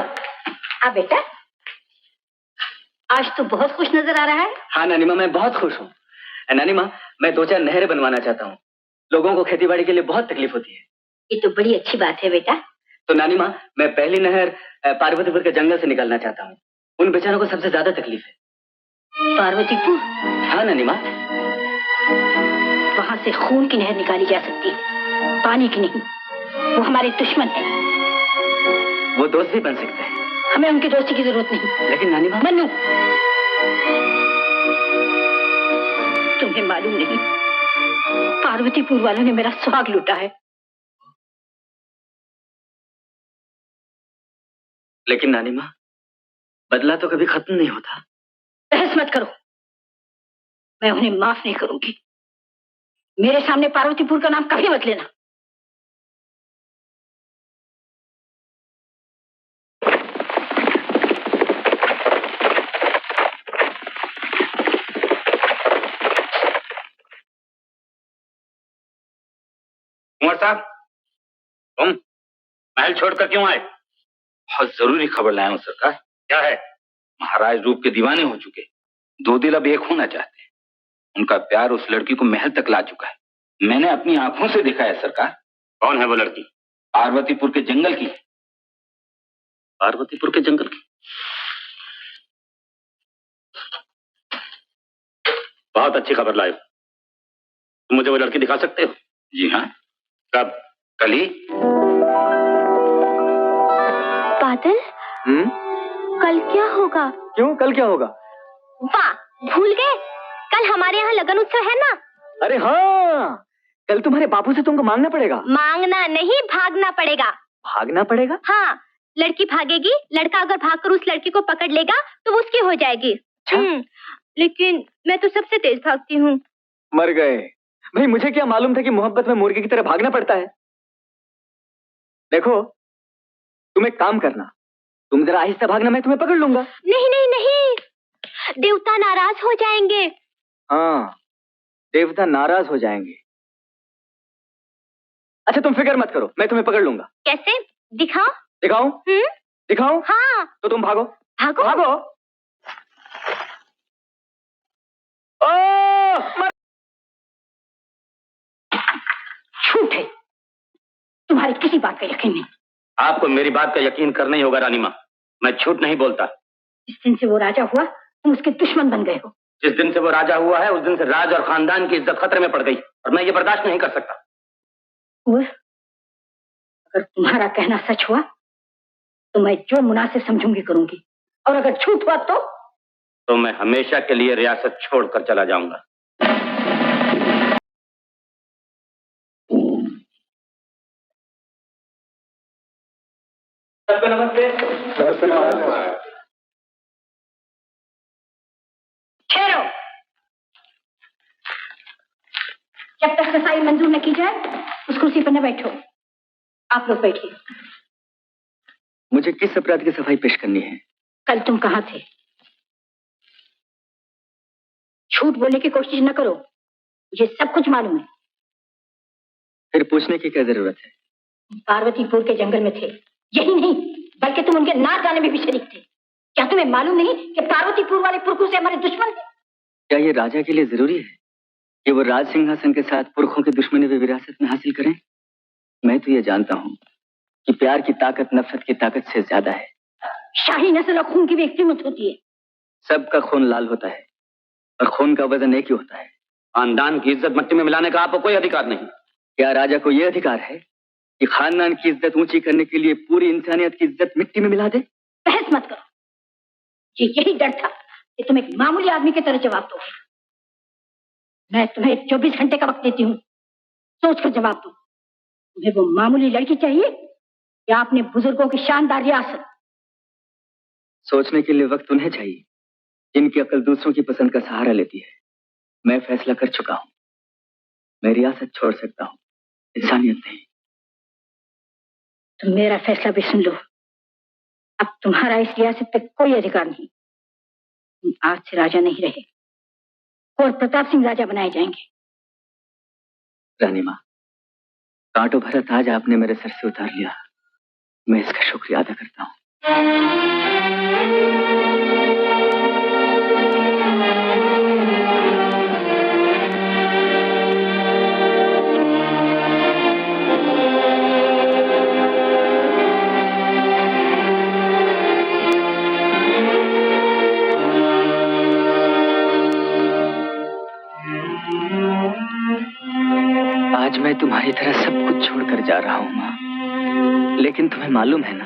हाँ बेटा, आज तो बहुत खुश नजर आ रहा है। हाँ नानी माँ, मैं बहुत खुश हूँ। नानी माँ, मैं 2-4 नहरें बनवाना चाहता हूँ। लोगों को खेतीबाड़ी के लिए बहुत तकलीफ होती है। ये तो बड़ी अच्छी बात है बेटा। तो नानी माँ, मैं पहली नहर पार्वतीपुर के जंगल से निकालना चाहता हूँ। उन बेचारों को सबसे ज्यादा तकलीफ है। पार्वतीपुर? हाँ नानी माँ। वहां से खून की नहर निकाली जा सकती है, पानी की नहीं। वो हमारे दुश्मन है। वो दोस्त भी बन सकते हैं। हमें उनकी दोस्ती की जरूरत नहीं। लेकिन नानी माँ। मन्नू, तुम्हें मालूम नहीं, पार्वतीपुर वालों ने मेरा सुहाग लूटा है। लेकिन नानी माँ, बदला तो कभी खत्म नहीं होता। बहस मत करो, मैं उन्हें माफ नहीं करूंगी। मेरे सामने पार्वतीपुर का नाम कभी मत लेना। कुंवर साहब, तुम महल छोड़कर क्यों आए? बहुत जरूरी खबर लाया हूं सरकार। क्या है? महाराज रूप के दीवाने हो चुके, 2 दिल अब एक होना चाहते हैं। उनका प्यार उस लड़की को महल तक ला चुका है। मैंने अपनी आंखों से देखा है सरकार। कौन है वो लड़की? पार्वतीपुर के जंगल की। पार्वतीपुर के जंगल की? बहुत अच्छी खबर लाए। तुम मुझे वो लड़की दिखा सकते हो? जी हाँ। कब? कल ही। बादल, कल क्या होगा? क्यों, कल क्या होगा? वाह, भूल गए? कल हमारे यहाँ लगन उत्सव है ना? अरे हाँ, कल तुम्हारे बापू से तुमको मांगना पड़ेगा। मांगना नहीं, भागना पड़ेगा। भागना पड़ेगा? हाँ, लड़की भागेगी, लड़का अगर भागकर उस लड़की को पकड़ लेगा तो वो उसकी हो जाएगी। लेकिन मैं तो सबसे तेज भागती हूँ। मर गए भाई, मुझे क्या मालूम था कि मोहब्बत में मुर्गे की तरह भागना पड़ता है। देखो, तुम एक काम करना, तुम जरा आहिस्ता भागना, मैं तुम्हें पकड़ लूंगा। नहीं नहीं नहीं, देवता नाराज हो जाएंगे। हाँ, देवता नाराज हो जाएंगे। अच्छा तुम फिक्र मत करो, मैं तुम्हें पकड़ लूंगा। कैसे? दिखाओ। दिखाऊं? दिखाऊं? हाँ। तो तुम भागो। भागो। भागो। झूठ है, तुम्हारी किसी बात का यकीन नहीं। आपको मेरी बात का यकीन करना ही होगा रानी माँ, मैं झूठ नहीं बोलता। जिस दिन से वो राजा हुआ तुम उसके दुश्मन बन गए हो। जिस दिन से वो राजा हुआ है उस दिन से राज और खानदान की इज्जत खतरे में पड़ गई और मैं ये बर्दाश्त नहीं कर सकता। अगर तुम्हारा कहना सच हुआ तो मैं जो मुनासिब समझूंगी करूंगी, और अगर झूठ हुआ तो मैं हमेशा के लिए रियासत छोड़कर चला जाऊंगा। नमस्ते। ठहरो, जब तक सफाई मंजूर न की जाए उस कुर्सी पर न बैठो। आप लोग बैठिए। मुझे किस अपराध की सफाई पेश करनी है? कल तुम कहाँ थे? झूठ बोलने की कोशिश न करो, मुझे सब कुछ मालूम है। फिर पूछने की क्या जरूरत है? पार्वतीपुर के जंगल में थे, यही नहीं बल्कि तुम उनके नाच गाने में भी शरीक थे। क्या तुम्हें मालूम नहीं कि पार्वतीपुर वाले पुरखों से हमारे दुश्मन हैं? क्या ये राजा के लिए जरूरी है कि वो राज सिंहासन के साथ पुरखों की दुश्मनी भी विरासत में हासिल करें? मैं तो ये जानता हूँ कि प्यार की ताकत नफरत की ताकत से ज्यादा है। शाही नस्ल और खून की भी एक कीमत होती है। सबका खून लाल होता है और खून का वजन एक ही होता है। खानदान की इज्जत मट्टी में मिलाने का आपको कोई अधिकार नहीं। क्या राजा को यह अधिकार है कि खानदान की इज्जत ऊंची करने के लिए पूरी इंसानियत की इज्जत मिट्टी में मिला दे? बहस मत करो। यही डर था कि तुम एक मामूली आदमी की तरह जवाब दो। मैं तुम्हें 24 घंटे का वक्त देती हूँ, सोचकर जवाब दो। तुम्हें वो मामूली लड़की चाहिए या अपने बुजुर्गों की शानदार रियासत? सोचने के लिए वक्त उन्हें चाहिए जिनकी अकल दूसरों की पसंद का सहारा लेती है। मैं फैसला कर चुका हूँ, मैं रियासत छोड़ सकता हूँ, इंसानियत नहीं। तुम मेरा फैसला भी सुन लो। अब तुम्हारा इस रियासत पे कोई अधिकार नहीं। तुम आज से राजा नहीं रहे और प्रताप सिंह राजा बनाए जाएंगे। रानी माँ, कांटों भरा ताज आपने मेरे सर से उतार लिया, मैं इसका शुक्रिया अदा करता हूँ। आज मैं तुम्हारी तरह सब कुछ छोड़कर जा रहा हूँ माँ, लेकिन तुम्हें मालूम है ना,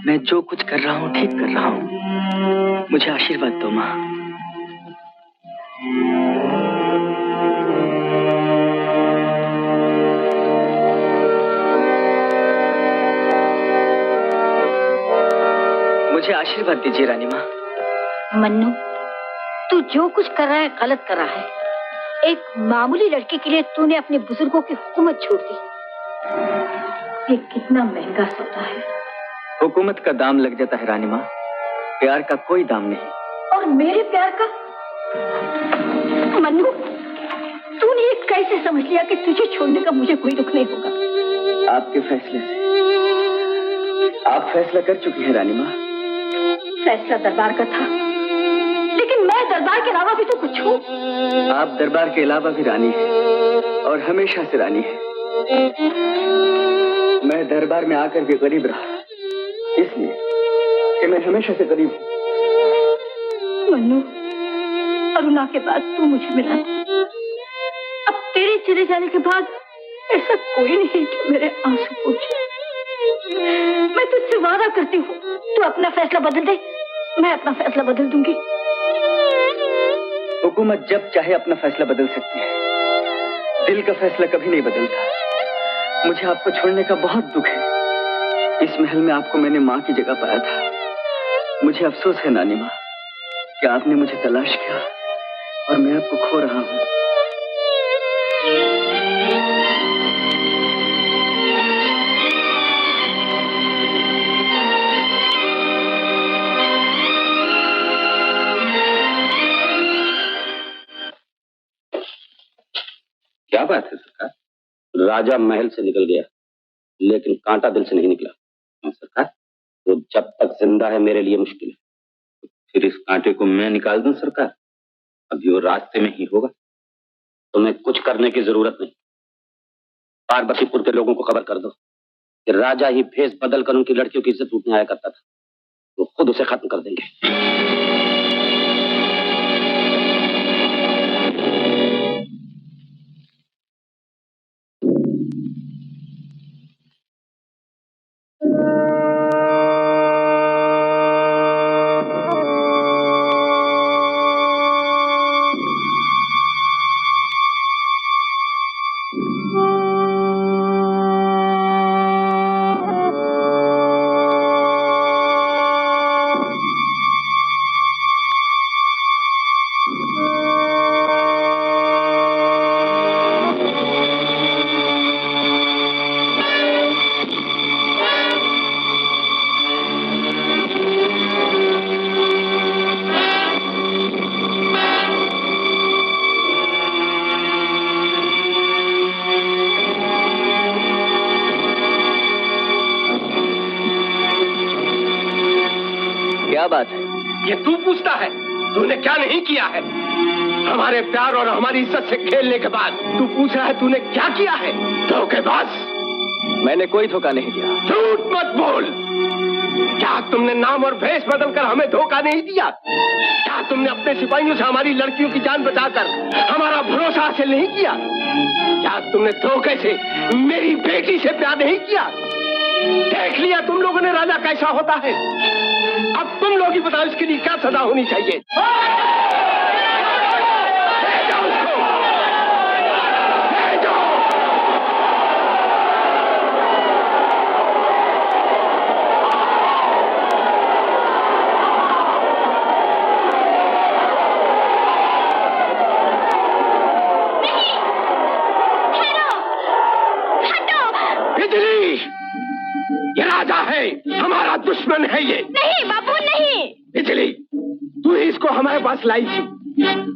मैं जो कुछ कर रहा हूँ ठीक कर रहा हूँ। मुझे आशीर्वाद दो माँ। मुझे आशीर्वाद दीजिए रानी माँ। मन्नू, तू जो कुछ कर रहा है गलत कर रहा है। एक मामूली लड़की के लिए तूने अपने बुजुर्गों की हुकूमत छोड़ दी। ये कितना महंगा सौदा है। हुकूमत का दाम लग जाता है रानी माँ, प्यार का कोई दाम नहीं। और मेरे प्यार का? मन्नू, तूने ये कैसे समझ लिया कि तुझे छोड़ने का मुझे कोई दुख नहीं होगा? आपके फैसले से। आप फैसला कर चुकी हैं रानी माँ। फैसला दरबार का था, लेकिन मैं दरबार के अलावा भी तो कुछ हूँ। आप दरबार के अलावा भी रानी है और हमेशा से रानी है। मैं दरबार में आकर भी गरीब रहा, इसलिए कि मैं हमेशा से गरीब हूँ। मन्नू, अरुणा के बाद तू मुझे मिला। अब तेरे चले जाने के बाद ऐसा कोई नहीं जो मेरे आंसू पोंछे। मैं तुझसे वादा करती हूँ, तू अपना फैसला बदल दे, मैं अपना फैसला बदल दूंगी। हुकूमत जब चाहे अपना फैसला बदल सकती है, दिल का फैसला कभी नहीं बदलता। मुझे आपको छोड़ने का बहुत दुख है। इस महल में आपको मैंने माँ की जगह पाया था। मुझे अफसोस है नानी माँ कि आपने मुझे तलाश किया और मैं आपको खो रहा हूँ। क्या बात है सरकार? राजा महल से निकल गया, लेकिन कांटा दिल से नहीं निकला। सरकार, वो जब तक जिंदा है मेरे लिए मुश्किल है। फिर इस कांटे को मैं निकाल दूं सरकार? अभी वो रास्ते में ही होगा। तुम्हें कुछ करने की जरूरत नहीं। पार्वतीपुर के लोगों को खबर कर दो कि राजा ही भेष बदल कर उनकी लड़कियों की इज्जत लूटने आया करता था। वो खुद उसे खत्म कर देंगे। क्या बात है? ये तू पूछता है? तूने क्या नहीं किया है? हमारे प्यार और हमारी इज्जत से खेलने के बाद तू पूछ रहा है तूने क्या किया है? धोखेबाज! मैंने कोई धोखा नहीं दिया। झूठ मत बोल। क्या तुमने नाम और भेष बदलकर हमें धोखा नहीं दिया? क्या तुमने अपने सिपाहियों से हमारी लड़कियों की जान बचाकर हमारा भरोसा हासिल नहीं किया? क्या तुमने धोखे से मेरी बेटी से प्यार नहीं किया? देख लिया तुम लोगों ने राजा कैसा होता है। अब तुम लोग ही बताओ इसके लिए क्या सजा होनी चाहिए। हमारा दुश्मन है ये। नहीं बाबू नहीं। बिजली, तू ही इसको हमारे पास लाई थी।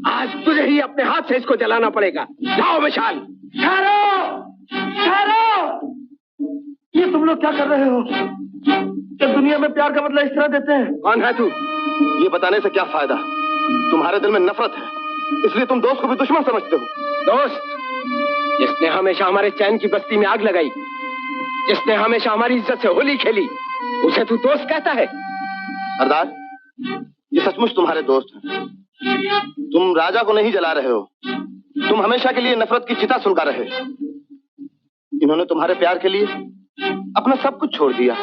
आज तुझे ही अपने हाथ से इसको जलाना पड़ेगा। लाओ विशाल। ठहरो, ठहरो। ये तुम लोग क्या कर रहे हो? क्या दुनिया में प्यार का बदला इस तरह देते हैं? कौन है तू? ये बताने से क्या फायदा? तुम्हारे दिल में नफरत है, इसलिए तुम दोस्त को भी दुश्मन समझते हो। दोस्त, जिसने हमेशा हमारे चैन की बस्ती में आग लगाई, जिसने हमेशा हमारी इज्जत से होली खेली, उसे तू दोस्त कहता है? सरदार, ये सचमुच तुम्हारे दोस्त हैं। तुम राजा को नहीं जला रहे हो, तुम हमेशा के लिए नफरत की चिता सुलगा रहे हो। इन्होंने तुम्हारे प्यार के लिए अपना सब कुछ छोड़ दिया,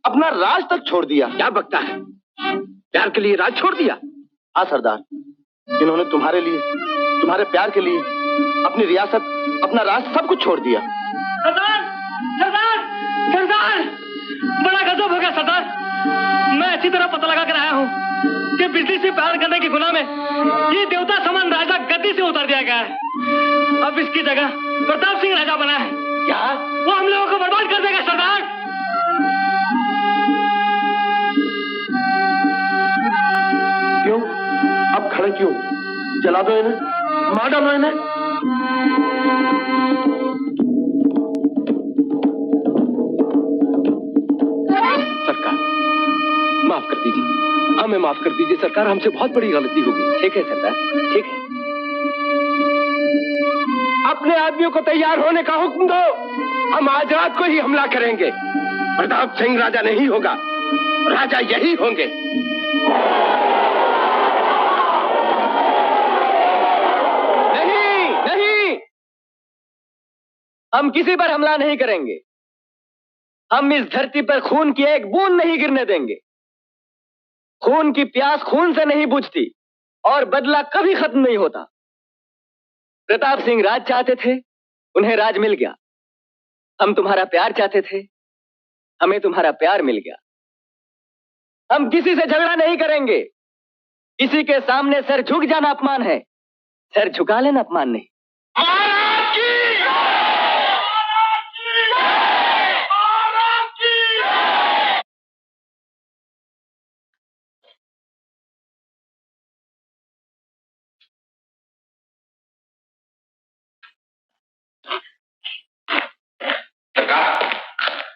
अपना राज तक छोड़ दिया। क्या बकता है? प्यार के लिए राज छोड़ दिया? हाँ सरदार, इन्होंने तुम्हारे लिए, तुम्हारे प्यार के लिए अपनी रियासत, अपना राज सब कुछ छोड़ दिया। सरदार, सरदार, सरदार, बड़ा गजब हो गया सरदार। मैं अच्छी तरह पता लगा कर आया हूँ कि बिजली से प्यार करने के गुनाह में ये देवता समान राजा गद्दी से उतार दिया गया है। अब इसकी जगह प्रताप सिंह राजा बना है। क्या? वो हम लोगों को बर्बाद कर देगा सरदार। क्यों? अब खड़े क्यों? जला दो इन्हें, मार डालो इन्हें। सरकार, माफ कर दीजिए, हमें माफ कर दीजिए सरकार, हमसे बहुत बड़ी गलती हो गई। ठीक है सरदार, ठीक है। अपने आदमियों को तैयार होने का हुक्म दो। हम आज रात को ही हमला करेंगे। प्रताप सिंह राजा नहीं होगा, राजा यही होंगे। नहीं, नहीं, हम किसी पर हमला नहीं करेंगे। हम इस धरती पर खून की एक बूंद नहीं गिरने देंगे। खून की प्यास खून से नहीं बुझती और बदला कभी खत्म नहीं होता। प्रताप सिंह राज चाहते थे, उन्हें राज मिल गया। हम तुम्हारा प्यार चाहते थे, हमें तुम्हारा प्यार मिल गया। हम किसी से झगड़ा नहीं करेंगे। किसी के सामने सर झुक जाना अपमान है, सर झुका लेना अपमान नहीं।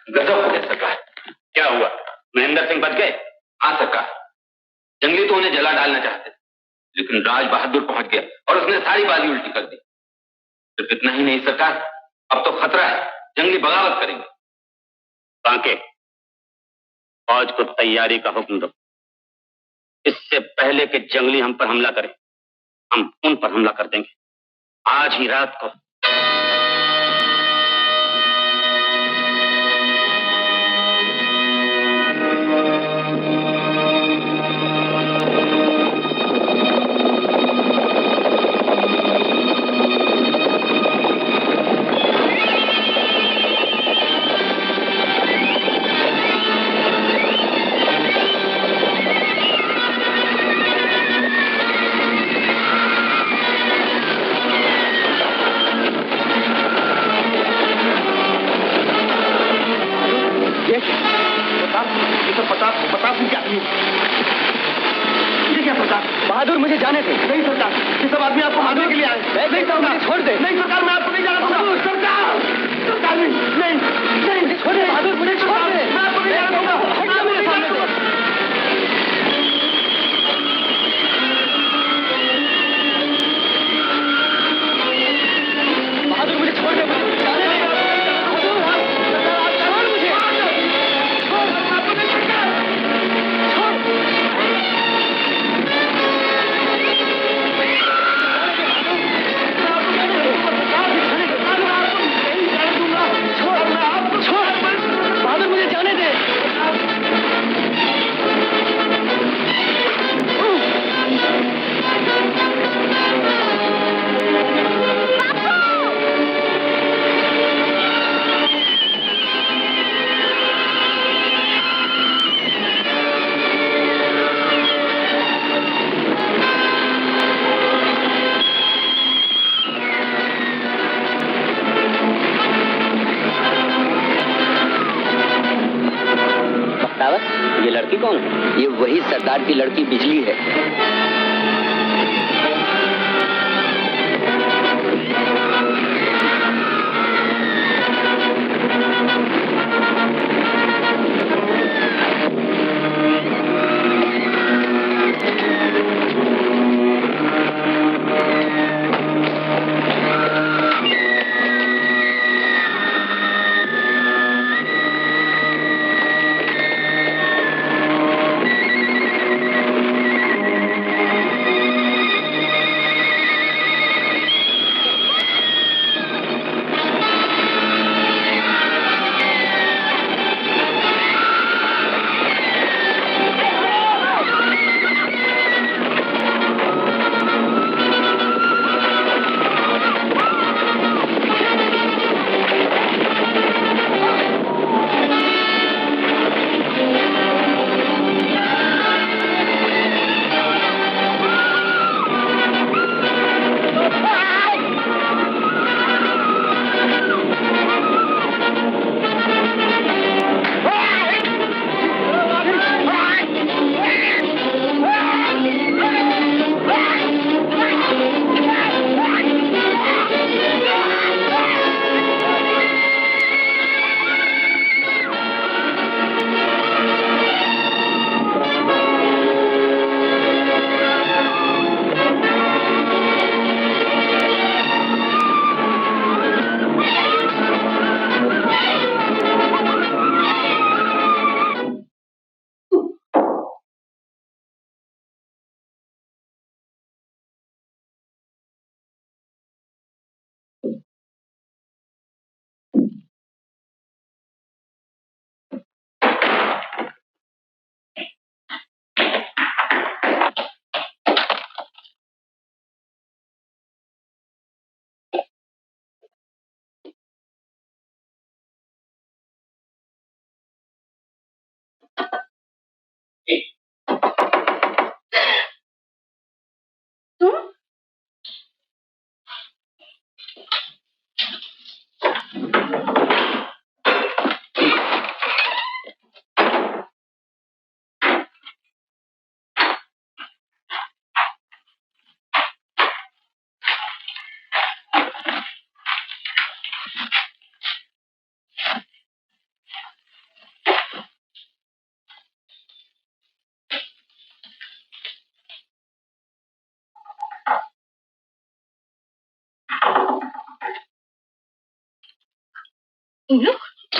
गजब हो गया सरकार। क्या हुआ? महेंद्र सिंह बच गए? हाँ सरकार, जंगली तो उन्हें जला डालना चाहते थे, लेकिन राज बहादुर पहुंच गया और उसने सारी बाजी उल्टी कर दी। सिर्फ इतना ही नहीं सरकार, अब तो खतरा है, जंगली बगावत करेंगे। बांके, फौज को तैयारी का हुक्म दो। इससे पहले कि जंगली हम पर हमला करें, हम उन पर हमला कर देंगे आज ही रात को। बहादुर मुझे जाने थे। नहीं सरकार, ये सब आदमी आपको मारने के लिए आए। नहीं सरकार, छोड़ दे। नहीं सरकार, मैं आपको नहीं जाना चाहता। सरकार, सरकार नहीं, नहीं, नहीं, छोड़ दे बहादुर, मुझे छोड़ दे। मैं आपको नहीं जाना चाहता। हट जा मेरे सामने से। कौन? ये वही सरदार की लड़की बिजली है।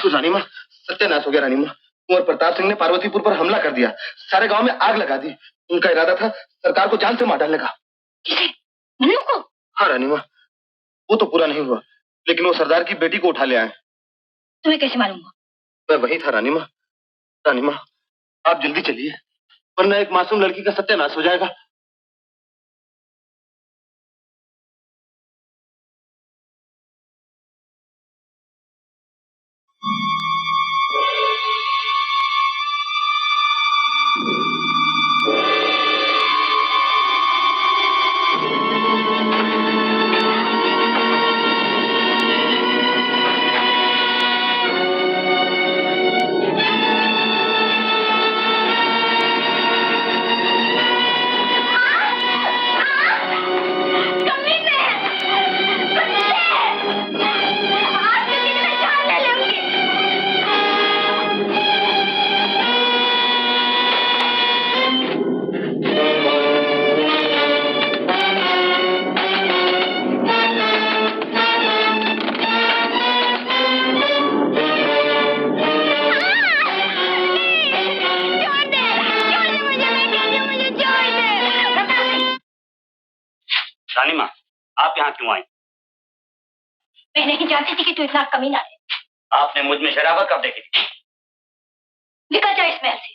रानीमा, सत्यानाश हो गया रानीमा। कुंवर प्रताप सिंह ने पार्वतीपुर पर हमला कर दिया, सारे गांव में आग लगा दी। उनका इरादा था सरकार को जान से मार डालने का। किसे? मनु को? हाँ रानीमा, वो तो पूरा नहीं हुआ, लेकिन वो सरदार की बेटी को उठा ले आए। तुम्हें कैसे मालूम हुआ? मैं वही था रानीमा। रानीमा, आप जल्दी चलिए, वरना एक मासूम लड़की का सत्यानाश हो जाएगा। रानीमा, आप यहाँ क्यों आई? मैं नहीं जानती थी कि तू इतना कमीना है। आपने मुझ में शराफत कब देखी थी? निकल जाओ इस महल से।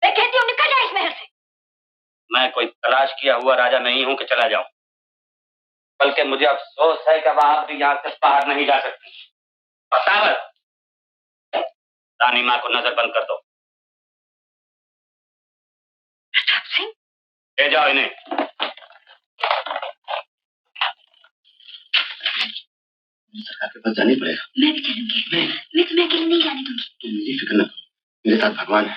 मैं कहती हूँ निकल जाओ इस महल से। मैं कोई तलाश किया हुआ राजा नहीं हूं कि चला जाऊं, बल्कि मुझे अफसोस है कि अब आप भी यहाँ से बाहर नहीं जा सकती। बसावत, रानीमा को नजर बंद कर दो। प्रताप सिंह, ले जाओ इन्हें। सरकार के पास जाना पड़ेगा। मैं भी चलूंगी। मैं तुम्हें अकेले नहीं जाने दूंगी। तुम मेरी फिक्र न करो, मेरे साथ भगवान है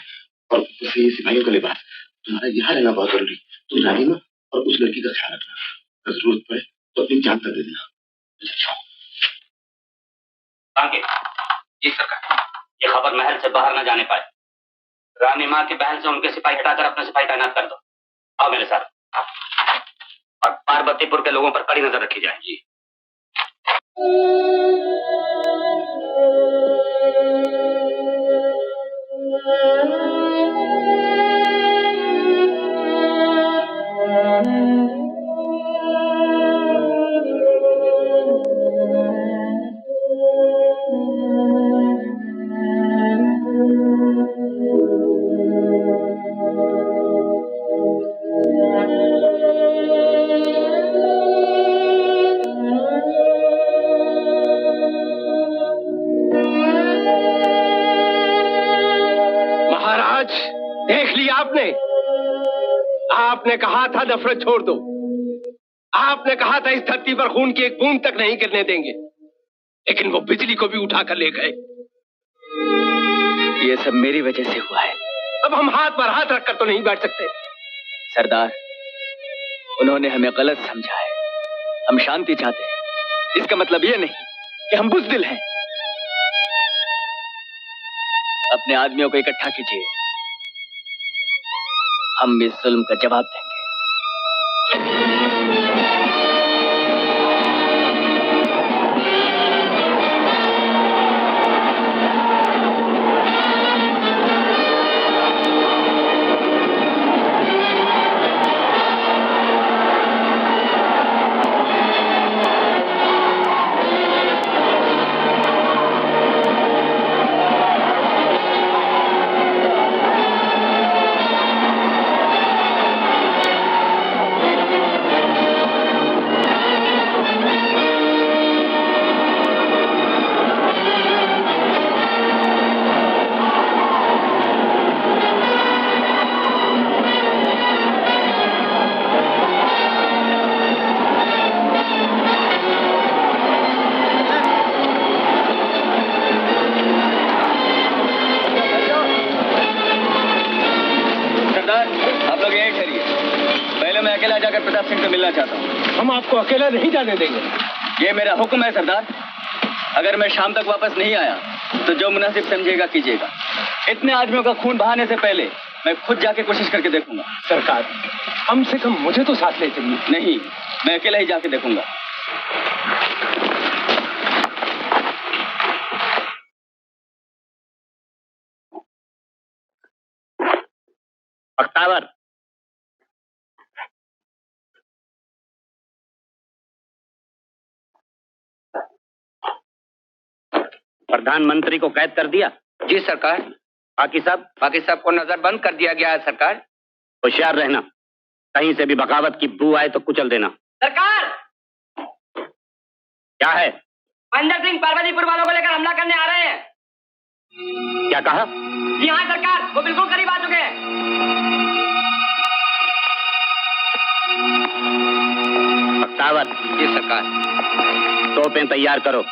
और उससे ये सिपाहियों का लिबास। तुम्हारा यहाँ रहना बहुत जरूरी। तुम रानीमा और उस लड़की का ख्याल रखना। अगर जरूरत पड़े तो अपनी जान तक दे देना। जी सरकार, ये खबर महल से बाहर न जाने पाए। रानी माँ के बहन से उनके सिपाही हटाकर अपने सिपाही तैनात कर दो। आओ मेरे साथ। और पार्वतीपुर के लोगों पर कड़ी नजर रखी जाए। जी। देख लिया आपने? आपने कहा था नफरत छोड़ दो। आपने कहा था इस धरती पर खून की एक बूंद तक नहीं गिरने देंगे, लेकिन वो बिजली को भी उठाकर ले गए। ये सब मेरी वजह से हुआ है। अब हम हाथ पर हाथ रखकर तो नहीं बैठ सकते। सरदार, उन्होंने हमें गलत समझा है। हम शांति चाहते हैं, इसका मतलब ये नहीं कि हम बुज़दिल हैं। अपने आदमियों को इकट्ठा कीजिए, हम इस जुल्म का जवाब देंगे। हम आपको अकेला नहीं जाने देंगे। ये मेरा हुक्म है सरदार। अगर मैं शाम तक वापस नहीं आया तो जो मुनासिब समझेगा कीजिएगा। इतने आदमियों का खून बहाने से पहले मैं खुद जाके कोशिश करके देखूंगा। सरकार, कम से कम मुझे तो साथ ले चलिए। नहीं, मैं अकेला ही जाके देखूंगा। बख्तावर, प्रधानमंत्री को कैद कर दिया? जी सरकार। बाकी सब को नजरबंद कर दिया गया है सरकार। होशियार रहना, कहीं से भी बगावत की बू आए तो कुचल देना। सरकार, क्या है? महेंद्र सिंह पार्वतीपुर वालों को लेकर हमला करने आ रहे हैं। क्या कहा? जी हाँ सरकार, वो बिल्कुल करीब आ चुके हैं। बख्तावर। जी सरकार। तोपें तैयार करो,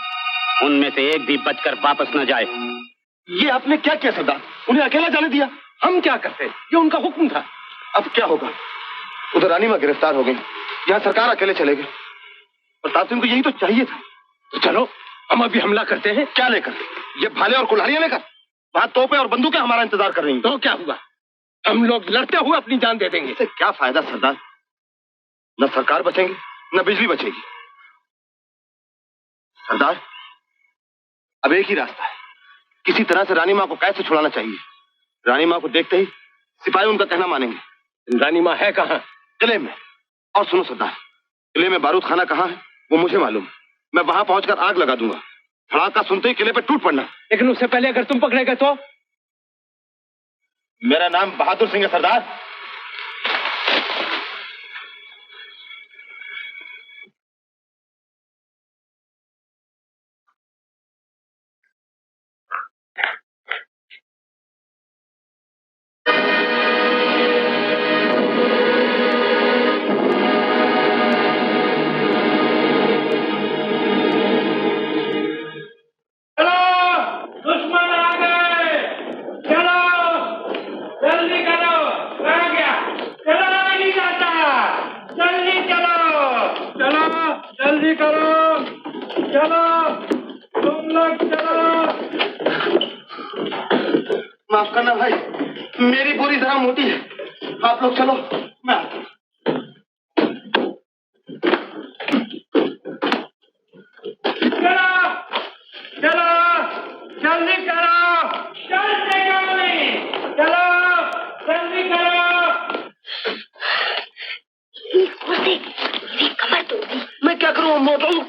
उनमें से एक भी बचकर वापस न जाए। ये आपने क्या किया सरदार? उन्हें अकेला जाने दिया। हम क्या करते? ये उनका हुक्म था। अब क्या होगा? उधर रानी मां गिरफ्तार हो गई, यहाँ सरकार अकेले चले गए। प्रताप सिंह को यही तो चाहिए था। तो चलो हम अभी हमला करते हैं। क्या लेकर? ये भाले और कुल्हाड़ियां लेकर? वहां तोपें और बंदूकें हमारा इंतजार कर रही हैं। तो क्या हुआ? हम लोग लड़ते हुए अपनी जान दे देंगे। इससे क्या फायदा सरदार? न सरकार बचेंगे न बिजली बचेगी। सरदार, अब एक ही रास्ता है, किसी तरह से रानी मां को कैद से छुड़ाना चाहिए। रानी मां को देखते ही सिपाही उनका कहना मानेंगे। रानी मां है कहाँ? किले में। और सुनो सरदार, किले में बारूद खाना कहाँ है वो मुझे मालूम है। मैं वहां पहुंचकर आग लगा दूंगा। धड़ाका सुनते ही किले पे टूट पड़ना। लेकिन उससे पहले अगर तुम पकड़े गए तो? मेरा नाम बहादुर सिंह है सरदार। दुश्मन आ गए, चलो। जल्दी करो, चलो, तुम लोग चलो। माफ करना भाई, मेरी बोरी जरा मोटी है, आप लोग चलो, मैं आता हूं। चलो, जल्दी करो, चलते नहीं, चलो, जल्दी करो। कमर तोड़ी। मैं क्या करूं, मोटा हूं।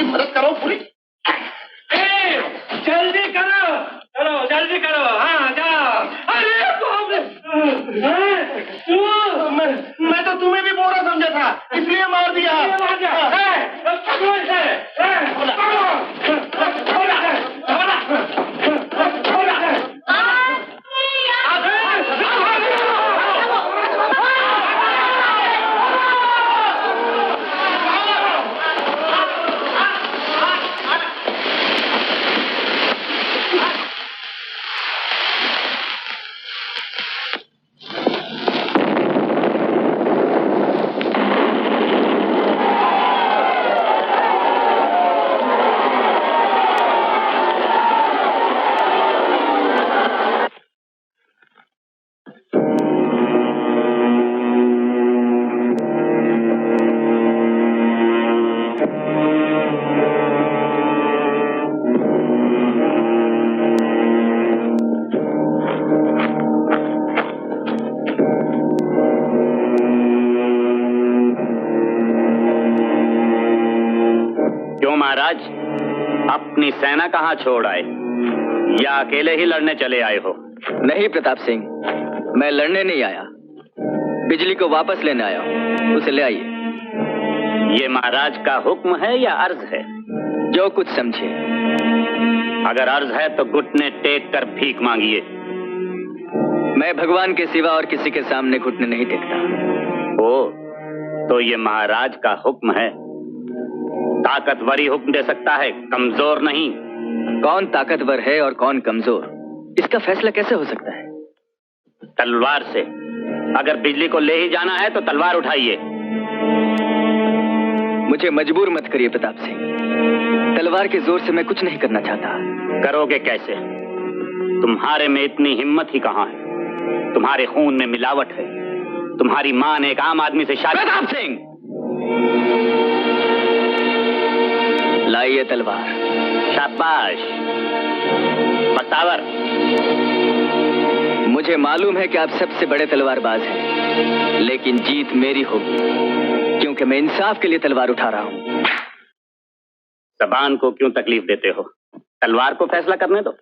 मदद करो पूरी। जल्दी करो, चलो जल्दी करो, हाँ जाओ। अरे मैं तो तुम्हें भी बोरा समझा था, इसलिए मार दिया। महाराज, अपनी सेना कहाँ छोड़ आए, या अकेले ही लड़ने चले आए हो? नहीं प्रताप सिंह, मैं लड़ने नहीं आया, बिजली को वापस लेने आया हूँ, उसे ले आइए। ये महाराज का हुक्म है या अर्ज है? जो कुछ समझे। अगर अर्ज है तो घुटने टेक कर भीख मांगिए। मैं भगवान के सिवा और किसी के सामने घुटने नहीं टेकता। ओ, तो ये महाराज का हुक्म है। ताकतवरी हुक्म दे सकता है, कमजोर नहीं। कौन ताकतवर है और कौन कमजोर, इसका फैसला कैसे हो सकता है? तलवार से। अगर बिजली को ले ही जाना है तो तलवार उठाइए। मुझे मजबूर मत करिए प्रताप सिंह, तलवार के जोर से मैं कुछ नहीं करना चाहता। करोगे कैसे? तुम्हारे में इतनी हिम्मत ही कहां है? तुम्हारे खून में मिलावट है। तुम्हारी मां ने एक आम आदमी से शादी। प्रताप सिंह, लाइए तलवार। शाबाश पतावर। मुझे मालूम है कि आप सबसे बड़े तलवारबाज हैं, लेकिन जीत मेरी होगी, क्योंकि मैं इंसाफ के लिए तलवार उठा रहा हूं। जबान को क्यों तकलीफ देते हो? तलवार को फैसला करने दो।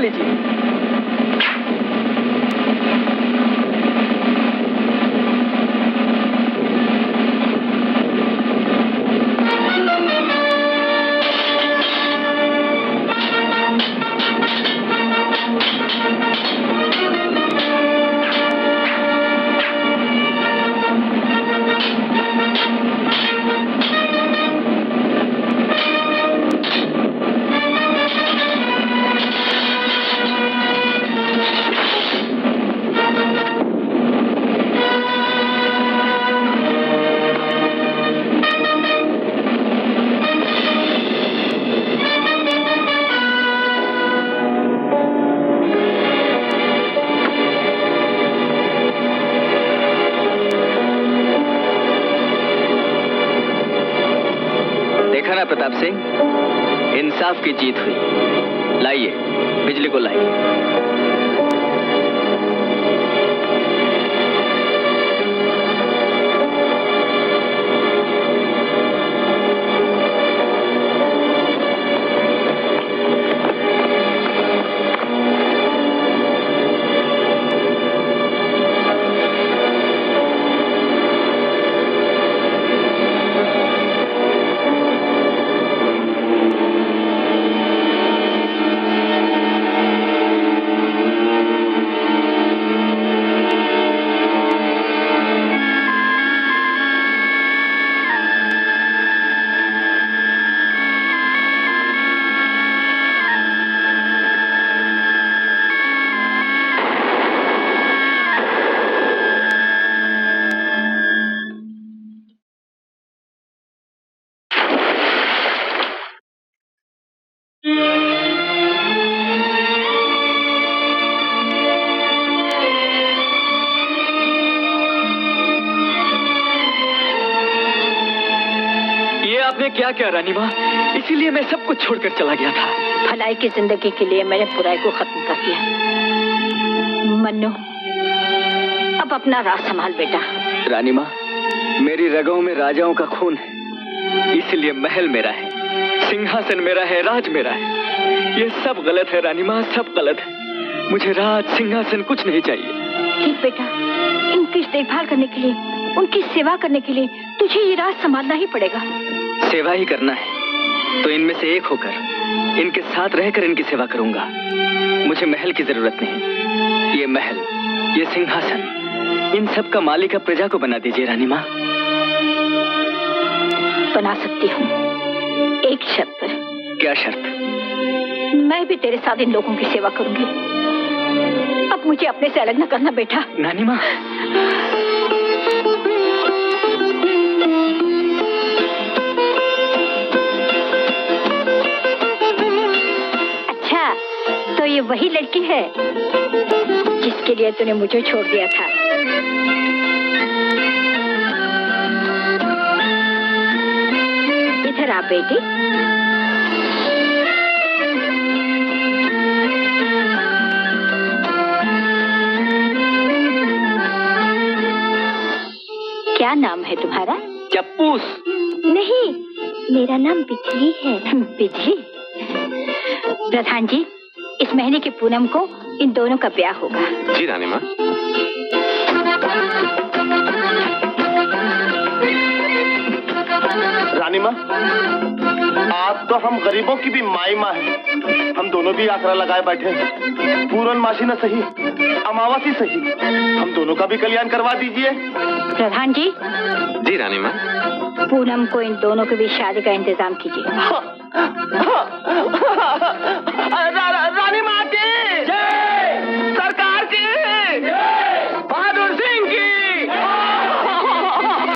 लीजिए। प्रताप सिंह, इंसाफ की जीत हुई। लाइए, बिजली को लाइए। क्या क्या रानी माँ, इसीलिए मैं सब कुछ छोड़कर चला गया था। भलाई की जिंदगी के लिए मैंने बुराई को खत्म कर दिया। मन्नू, अब अपना राज संभाल बेटा। रानी माँ, मेरी रगों में राजाओं का खून है, इसलिए महल मेरा है, सिंहासन मेरा है, राज मेरा है। ये सब गलत है रानी माँ, सब गलत है। मुझे राज सिंहासन कुछ नहीं चाहिए। ठीक बेटा, इनकी देखभाल करने के लिए, उनकी सेवा करने के लिए तुझे ये राज संभालना ही पड़ेगा। सेवा ही करना है तो इनमें से एक होकर, इनके साथ रहकर इनकी सेवा करूंगा। मुझे महल की जरूरत नहीं। ये महल, ये सिंहासन, इन सब का मालिक अब प्रजा को बना दीजिए रानी माँ। बना सकती हूँ, एक शर्त पर। क्या शर्त? मैं भी तेरे साथ इन लोगों की सेवा करूंगी। अब मुझे अपने से अलग न करना बेटा। नानी माँ, तो ये वही लड़की है जिसके लिए तूने मुझे छोड़ दिया था। इधर आ बेटी। क्या नाम है तुम्हारा? चप्पूस। नहीं, मेरा नाम बिजली है। बिजली? प्रधान जी, इस महीने की पूनम को इन दोनों का ब्याह होगा। जी रानी माँ। रानी माँ, आज तो हम गरीबों की भी माई माँ है। हम दोनों भी आसरा लगाए बैठे हैं। पूर्णमासी न सही, अमावस्या सही, हम दोनों का भी कल्याण करवा दीजिए। प्रधान जी। जी रानी माँ। पूनम को इन दोनों के बीच शादी का इंतजाम कीजिए।